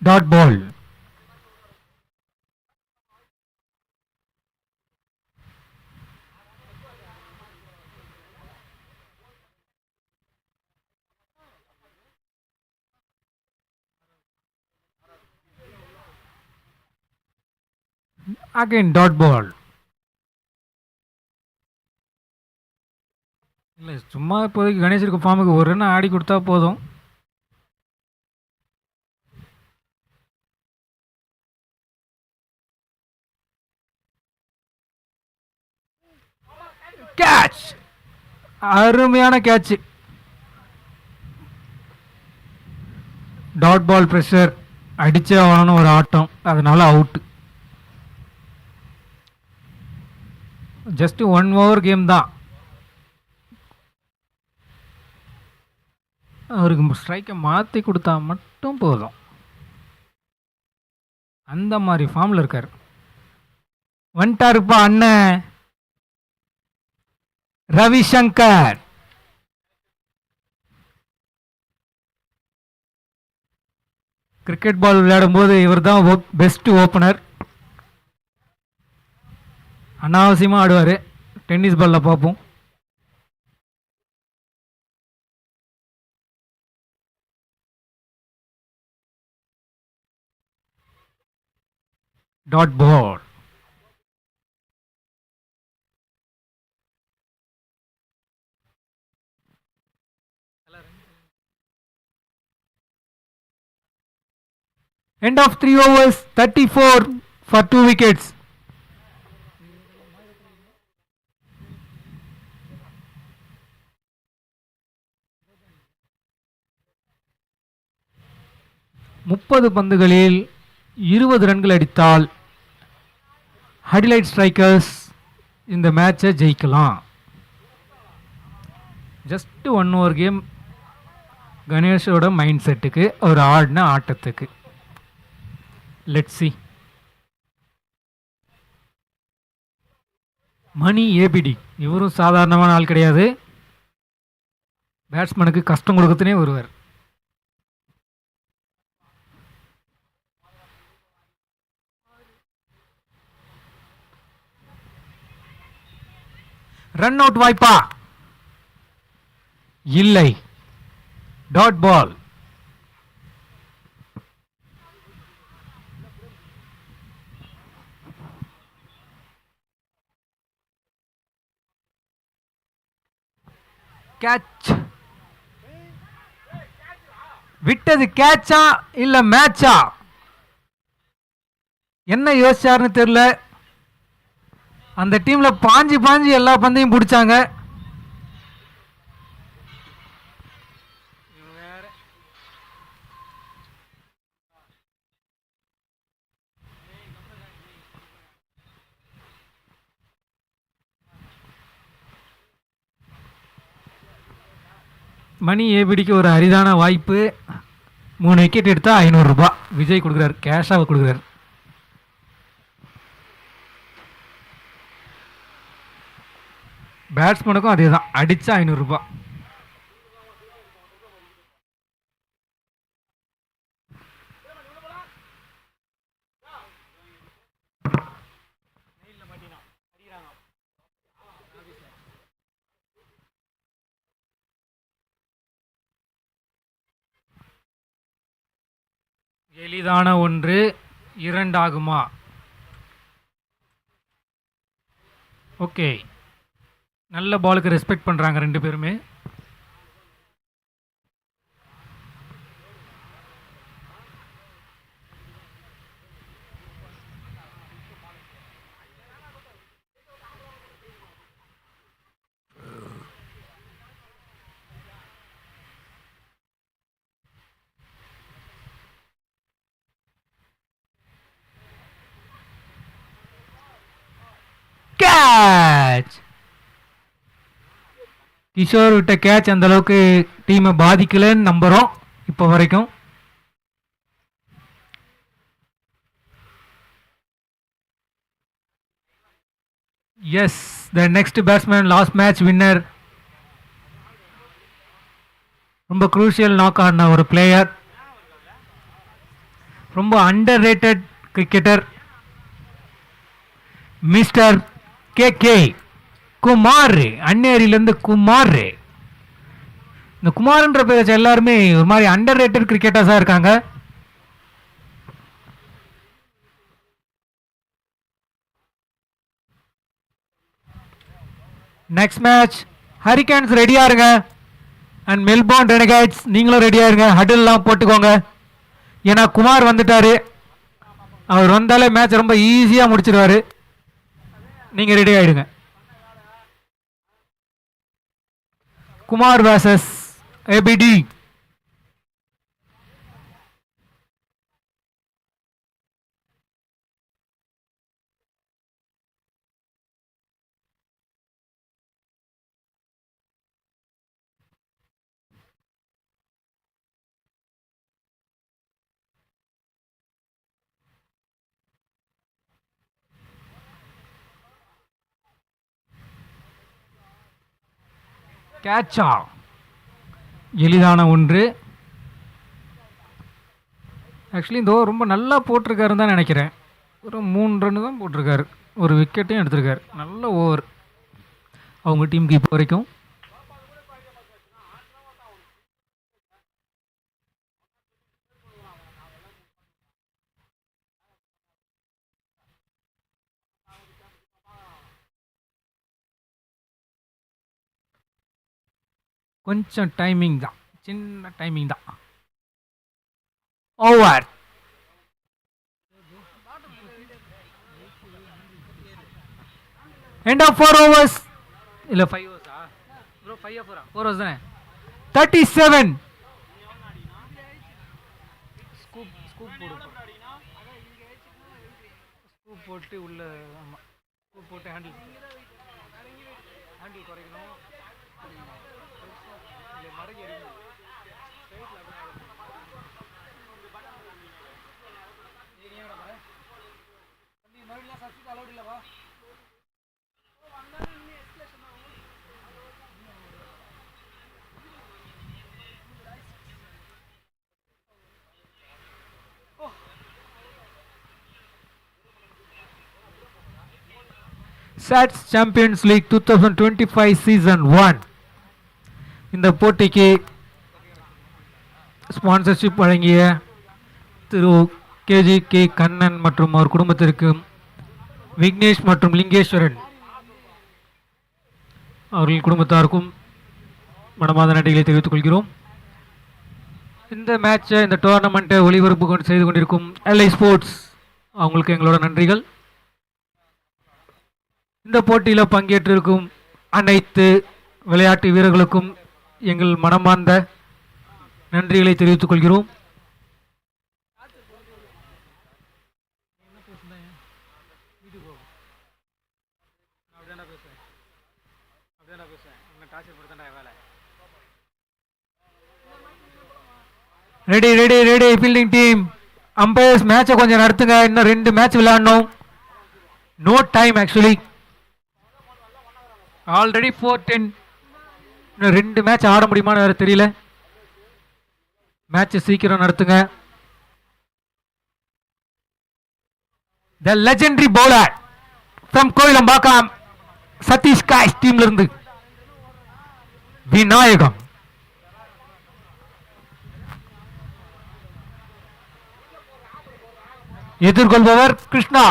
Dot ball. Again dot ball. இல்லை, சும்மா இப்போதைக்கு கணேசருக்கு ஃபார்முக்கு ஒரு ரன் ஆடி கொடுத்தா போதும். கேட்ச், அருமையான கேட்ச். டாட் பால் பிரஷர், அடிச்சே ஆகணும்னு ஒரு ஆட்டம், அதனால அவுட். ஜஸ்ட் 1 ஓவர் கேம் தான். அவருக்கு ஸ்ட்ரைக்கை மாற்றி கொடுத்தா மட்டும் போதும். அந்த மாதிரி ஃபார்மில் இருக்கார். வந்துட்டாருப்பா அண்ணன் ரவிசங்கர். கிரிக்கெட் பால் விளையாடும் போது இவர் தான் பெஸ்ட் ஓப்பனர். அனாவசியமாக ஆடுவார். டென்னிஸ் பாலில் பார்ப்போம். Dot ball. End of 3 overs, 34 for 2 wickets. முப்பது பந்துகளில் 20 ரன்கள் அடித்தால் அடிலைட் ஸ்ட்ரைக்கர்ஸ் இந்த மேட்சை ஜெயிக்கலாம். Just 1 over game. கணேஷோட மைண்ட் செட்டுக்கு, ஒரு ஆடின ஆட்டத்துக்கு. Let's see. மணி ஏபிடி, இவரும் சாதாரணமான ஆள் கிடையாது. பேட்ஸ்மேனுக்கு கஷ்டம் கொடுக்கத்துனே வருவார். ரன் அவுட் வாய்ப்பா? இல்லை. Dot ball. கேட்ச். விட்டது கேட்சா இல்ல மேட்சா? என்ன யோசிச்சாருன்னு தெரியல. அந்த டீம்ல பாஞ்சு எல்லா பந்தையும் பிடிச்சாங்க. மணி ஏபிடிக்கு ஒரு அரிதான வாய்ப்பு. 3 விக்கெட் எடுத்தால் 500 ரூபாய் விஜய் கொடுக்குறாரு, கேஷாக கொடுக்குறாரு. பேட்ஸ்மேனுக்கும் அதே தான், அடித்தா 500 ரூபாய். எளிதான ஒன்று 2 ஆகுமா? ஓகே, நல்ல பாலுக்கு ரெஸ்பெக்ட் பண்ணுறாங்க 2 பேருமே. கேட்ச்! கிஷோர் விட்ட கேட்ச் அந்த அளவுக்கு டீமை பாதிக்கலன்னு நம்புகிறோம் இப்போ வரைக்கும். Yes, the next batsman, last match winner, ரொம்ப குரூஷியல் நாக் ஆன ஒரு பிளேயர், ரொம்ப underrated cricketer, mister K Kumar. அன்னேரியிலேருந்து குமார். இந்த குமார்ன்ற பேர் எல்லாருமே ஒரு மாதிரி அண்டர் ரேட்டட் கிரிக்கெட்டர்ஸாக இருக்காங்க. நெக்ஸ்ட் மேட்ச் ஹரிகேன்ஸ் ரெடியா இருங்க, அண்ட் மெல்போர்ன் ரெனகேட்ஸ் நீங்களும் ரெடியா இருங்க. ஹடில்லாம் போட்டுக்கோங்க, ஏன்னா குமார் வந்துட்டாரு. அவர் வந்தாலே மேட்ச் ரொம்ப ஈஸியாக முடிச்சிருவாரு. நீங்க ரெடி ஆயிடுங்க. Kumar vs APD. கேட்சா, எளிதான ஒன்று. ஆக்சுவலி இந்த ஓவர் ரொம்ப நல்லா போட்டிருக்காருன்னு தான் நினைக்கிறேன். ஒரு 3 ரன் தான் போட்டிருக்காரு, ஒரு விக்கெட்டையும் எடுத்திருக்காரு. நல்ல ஓவர் அவங்க டீமுக்கு இப்போ வரைக்கும். கொஞ்சம் டைமிங் தான், சின்ன டைமிங் தான். ஓவர். End of 4 overs. இல்லை 5 overs ப்ரோ, 5 4 overs தானே. 37. ஸ்கூப் போட்டு உள்ள, ஆமாம் ஸ்கூப் போட்டு ஹேண்டில் குறைக்கணும். இல்லை மடக்கி அடிக்கணும். மறுபடியும் சப்ஸ்டிட் அலௌட் இல்லைப்பா. சாட்ஸ் சாம்பியன்ஸ் லீக் 2025 சீசன் 1 இந்த போட்டிக்கு ஸ்பான்சர்ஷிப் வழங்கிய திரு கே கண்ணன் மற்றும் அவர் குடும்பத்திற்கும், விக்னேஷ் மற்றும் லிங்கேஸ்வரன் அவர்கள் குடும்பத்தாருக்கும் மனமார்ந்த நன்றிகளை தெரிவித்துக் கொள்கிறோம். இந்த மேட்சை, இந்த டோர்னமெண்ட்டை ஒளிபரப்பு செய்து கொண்டிருக்கும் எல்ஐ ஸ்போர்ட்ஸ் அவங்களுக்கு எங்களோட நன்றிகள். இந்த போட்டியில் பங்கேற்றிருக்கும் அனைத்து விளையாட்டு வீரர்களுக்கும் எங்கள் மனமார்ந்த நன்றிகளை தெரிவித்துக் கொள்கிறோம். Ready ready ready fielding team. Umpires மேட்சை கொஞ்சம் நடத்துங்க. இன்னும் 2 மேட்ச் விளையாடணும். No time actually. ஆல்ரெடி 4-10. இன்னும் 2 மேட்ச் ஆட முடியுமான்னு வேற தெரியல. மேட்ச் சீக்கிரம் நடத்துங்க. The legendary bowler from Koyilambakkam Satish guys டீம்ல இருந்து விநாயகம். எதிர்கொள்பவர் கிருஷ்ணா.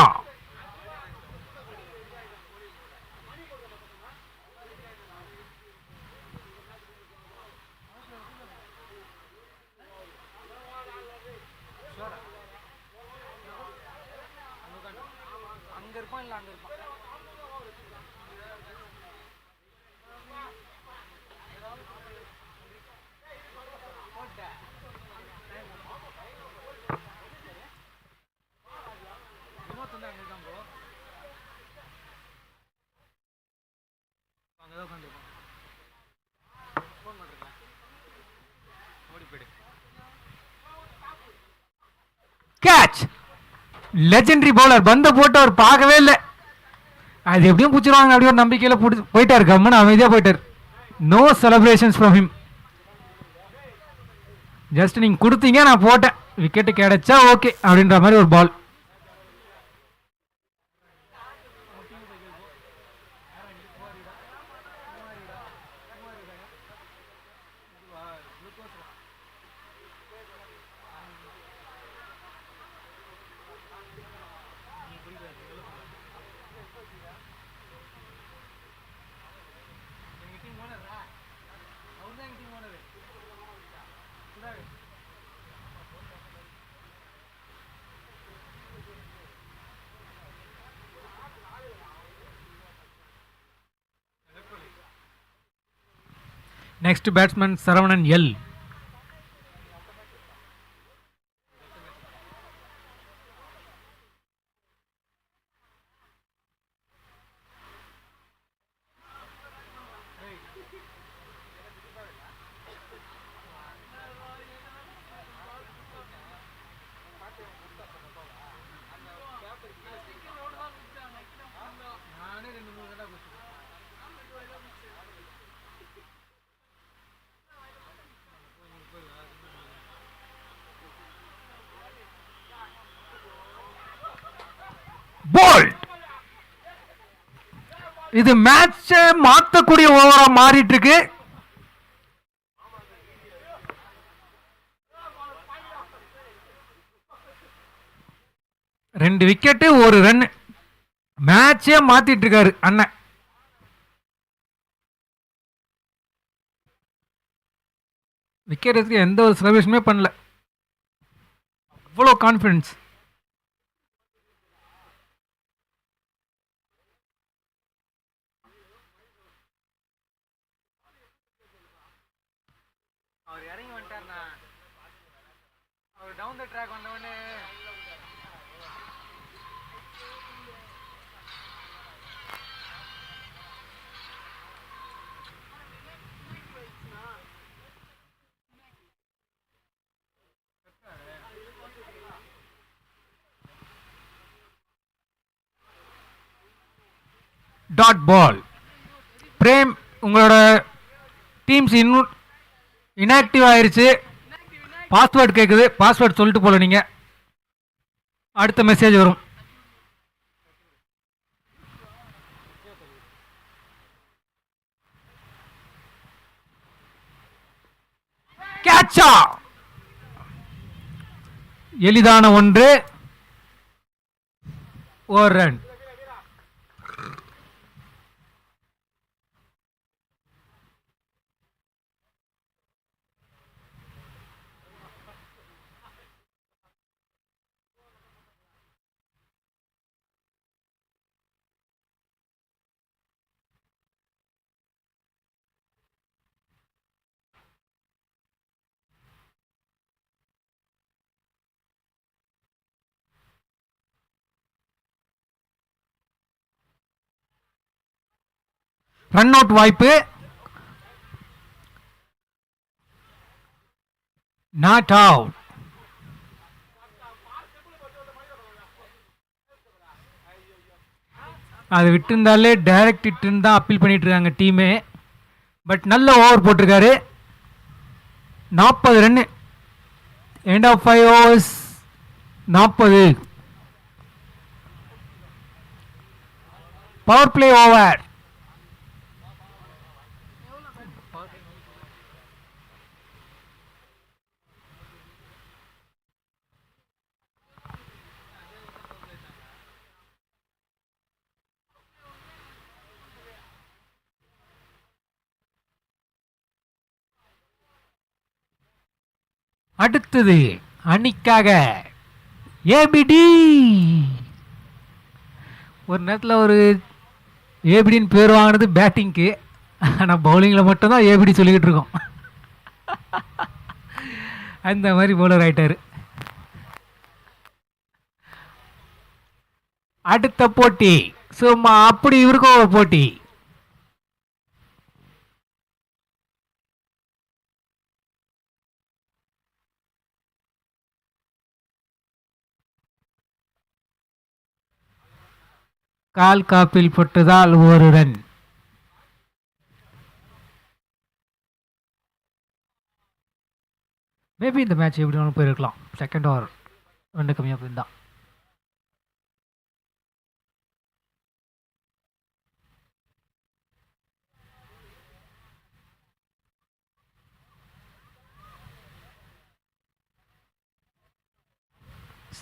கேட்ச். லெஜெண்டரி பவுலர் பந்த போட்டு அவர் பார்க்கவே இல்லை. அது எப்படியும் பிடிச்சிருவாங்க அப்படி ஒரு நம்பிக்கையில போயிட்டாரு. கம்மன் அமைதியா போயிட்டார். No celebrations from him. Just நீங்க கொடுத்தீங்க, நான் போட்டேன், விக்கெட் கிடைச்சா ஓகே அப்படின்ற மாதிரி ஒரு ball. Next batsman Saravanan L. இது மேட்ச மாத்தக்கூடிய ஓவரா மாறிட்டு இருக்கு. ரெண்டு விக்கெட் 1 ரன். மேட்சே மாத்திட்டு இருக்காரு அண்ணன். விக்கெட் எடுத்து எந்த ஒரு செலிப்ரேஷனுமே பண்ணல. அவ்வளோ கான்ஃபிடன்ஸ். அவர் இறங்கி வந்துட்டார்னா, அவர் டவுன் த ட்ராக் வந்தவொடனே டாட் பால். பிரேம், உங்களோட டீம்ஸ் இன்னும் இன்ஆக்டிவ் ஆயிருச்சு. பாஸ்வேர்டு கேட்குது. பாஸ்வேர்டு சொல்லிட்டு போல நீங்க. அடுத்த மெசேஜ் வரும். கேட்சா. எளிதான ஒன்று. 1 ரன். ரன் அவுட் வாய்ப்பு. Not out. அதை விட்டுருந்தாலே டைரக்ட் ஹிட்னு தான் அப்பீல் பண்ணிட்டு இருக்காங்க டீமே. பட் நல்ல ஓவர் போட்டிருக்காரு. 40 run. End of 5 overs 40. Power play over. அடுத்தது அணிக்காக ஏபிடி. ஒரு நேரத்தில் ஒரு ஏபிடின்னு பேர் வாங்கினது பேட்டிங்க்கு. ஆனால் பவுலிங்கில் மட்டும்தான் ஏபிடி சொல்லிக்கிட்டு இருக்கோம். அந்த மாதிரி பவுலர் ஆயிட்டாரு. அடுத்த போட்டி சும்மா அப்படி இருக்கும் ஒரு போட்டி. கால் காப்பில் பட்டதால் ஒரு ரன். மேபி இந்த மேட்ச் எப்படி ஒன்று போயிருக்கலாம். செகண்ட் ஓவர் 2 கம்மியாக போயிருந்தான்.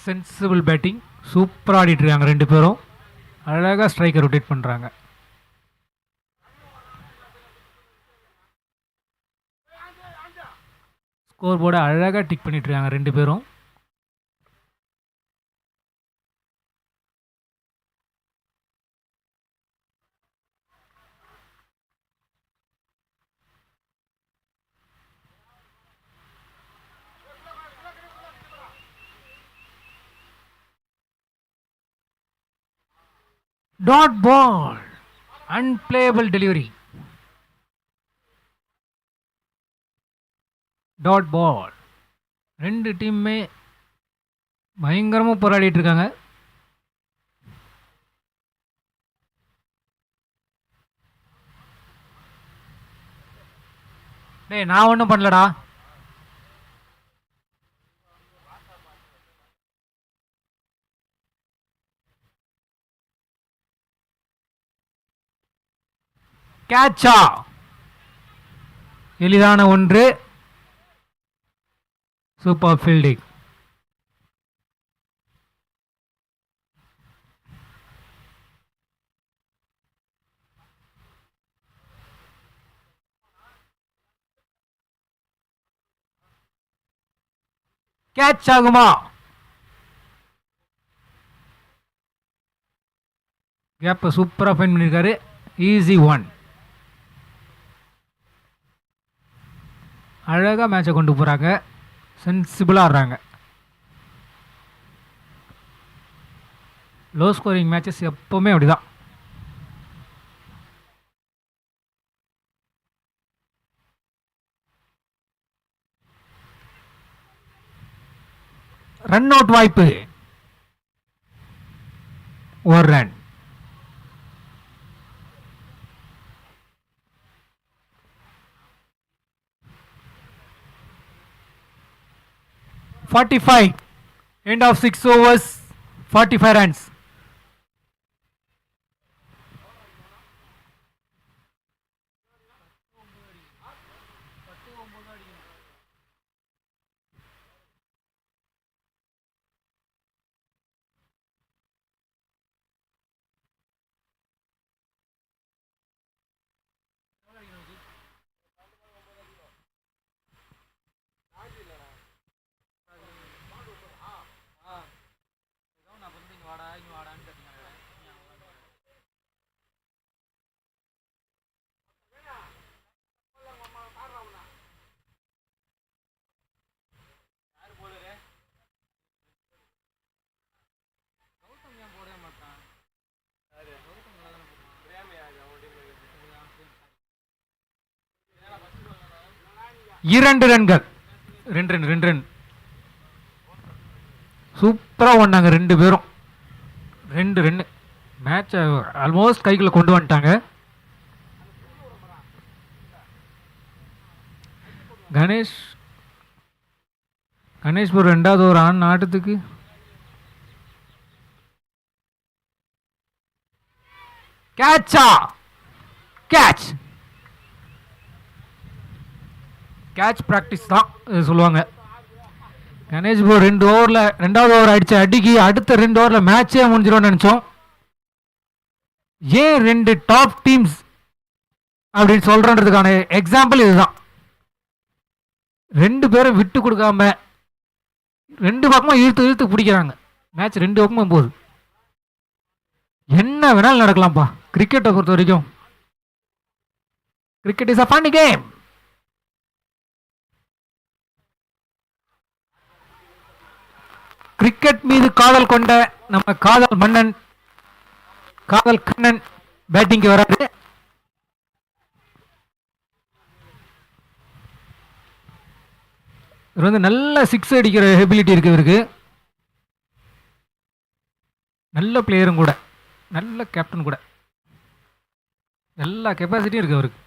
Sensible batting. சூப்பராக ஆடிட்டு இருக்காங்க 2 பேரும். அழகாக ஸ்ட்ரைக்கை ரொட்டேட் பண்ணுறாங்க. ஸ்கோர் போர்டை அழகாக டிக் பண்ணிட்டு இருக்காங்க 2 பேரும். Dot ball. Unplayable delivery. Dot ball. 2 டீமுமே பயங்கரமாக போராடிட்டு இருக்காங்க. டேய் நான் ஒன்றும் பண்ணலடா. கேட்சா. எளிதான ஒன்று. Super fielding. கேட்ச் ஆகுமா? கேப்பை சூப்பராக ஃபைன் பண்ணியிருக்காரு. ஈஸி 1. அழகாக மேட்சை கொண்டு போகிறாங்க. சென்சிபிளாக ஆடுறாங்க. லோ ஸ்கோரிங் மேட்சஸ் எப்போவுமே அப்படிதான். ரன் அவுட் வாய்ப்பு. 1 run. $45. End of 6 overs, 45 runs. இரண்டு ரன்கள். 2 ரன் சூப்பராக ஓடினாங்க 2 பேரும். 2 ரன்னு மேட்சை ஆல்மோஸ்ட் கைக்குள்ளே கொண்டு வந்துட்டாங்க. கணேஷ்பூர் 2வது ஒரு ஆட்டத்துக்கு கேட்ச் ப்ராக்டிஸ் தான் சொல்லுவாங்க. கணேஷ்பூர் 2வது ஓவர் அடிச்ச அடிக்கு அடுத்த 2 ஓவரில் மேட்சே முடிஞ்சிடும்னு நினச்சோம். ஏன் 2 டாப் டீம்ஸ் அப்படின்னு சொல்றதுக்கான எக்ஸாம்பிள் இதுதான். 2 பேரும் விட்டு கொடுக்காம 2 பக்கமும் இழுத்து பிடிக்கிறாங்க. மேட்ச் 2 பக்கமும் போகுது. என்ன வேணாலும் நடக்கலாம்ப்பா கிரிக்கெட்டை பொறுத்த வரைக்கும். Cricket is a fun game. Cricket மீது காதல் கொண்ட நம்ம காதல் மன்னன் காதல் கண்ணன் பேட்டிங்க்கு வராது. இவர் வந்து நல்ல 6 அடிக்கிற எபிலிட்டி இருக்கு. இவருக்கு நல்ல பிளேயரும் கூட, நல்ல கேப்டன் கூட, எல்லா கெப்பாசிட்டியும் இருக்கு அவருக்கு.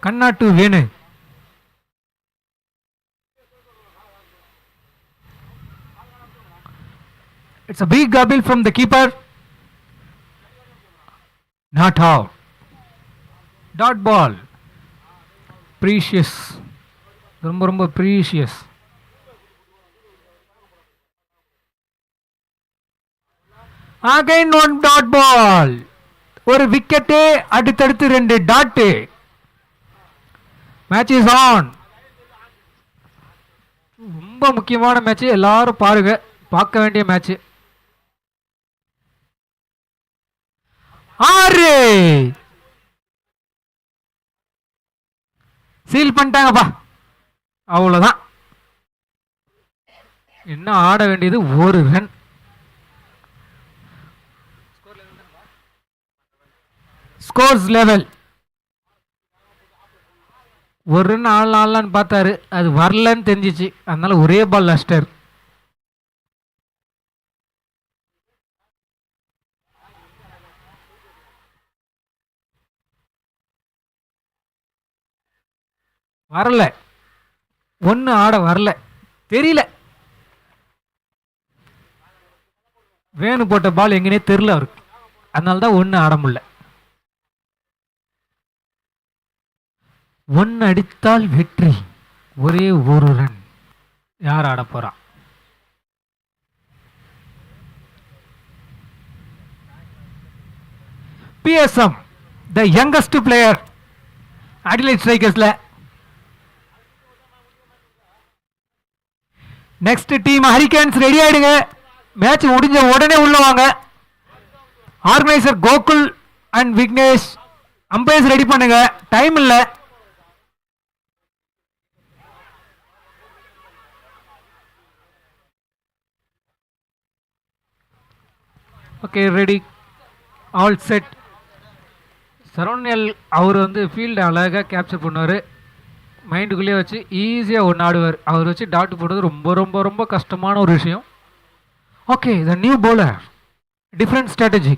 கண்ணாட்டு வேணு it's a big gobble from the keeper, not out. Dot ball, precious, ரொம்ப precious. Again one dot ball, ஒரு விக்கெட்டு, அடுத்தடுத்து 2 டாட்டு. Match is on. ரொம்ப முக்கியமான மேட்ச், எல்லாரும் பாருங்க, பார்க்க வேண்டிய மேட்ச். 6 சீல் பண்ணிட்டாங்கப்பா. அவ்வளவுதான். என்ன ஆட வேண்டியது 1 ரன். ஸ்கோர்ஸ் லெவல் 1 ரன் ஆடலான்னு பார்த்தாரு, அது வரலன்னு தெரிஞ்சிச்சு. அதனால ஒரே பால் லாஸ்டர். வரல, 1 ஆட வரல, தெரியல. வேணு போட்ட பால் எங்கனே தெரியல அவருக்கு. அதனால தான் 1 ஆட முடியல. 1 அடித்தால் வெற்றி, ஒரே 1 ரன். யார் ஆட போறா? PSM, the youngest player, Adelaide Strikers-ல. நெக்ஸ்ட் டீம் ஹரிகேன்ஸ் ரெடி ஆயிடுங்க. மேட்ச் முடிஞ்ச உடனே உள்ள வாங்க. Organiser Gokul and Vignesh, umpires ready பண்ணுங்க, டைம் இல்ல. Okay, ready, all set. சரவணியல் அவர் வந்து ஃபீல்டு அழகாக கேப்சர் பண்ணுவார். மைண்டுக்குள்ளேயே வச்சு ஈஸியாக 1 ஆடுவார். அவர் வச்சு டாட் போடுறது ரொம்ப ரொம்ப ரொம்ப கஷ்டமான ஒரு விஷயம். Okay, the new bowler, different strategy.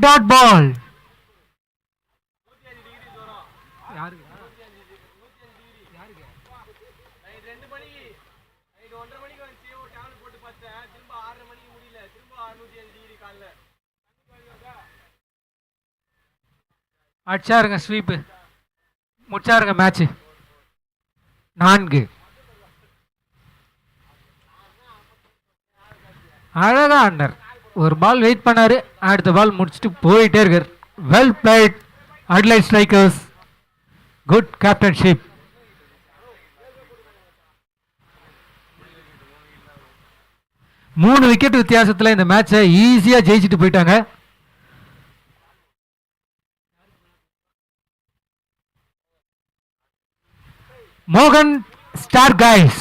Dot ball. அடிச்சாருங்க ஸ்வீப்பு, முடிச்சாருங்க மேட்ச். 4 அழகா ஆண்டார். ஒரு பால் வெயிட் பண்ணாரு, அடுத்த பால் முடிச்சுட்டு போயிட்டே இருக்கார். Well plate Adelaide strikers, good captainship. மூணு விக்கெட் வித்தியாசத்தில் இந்த மேட்சை ஈஸியாக ஜெயிச்சுட்டு போயிட்டாங்க. மோகன் ஸ்டார் கைஸ்.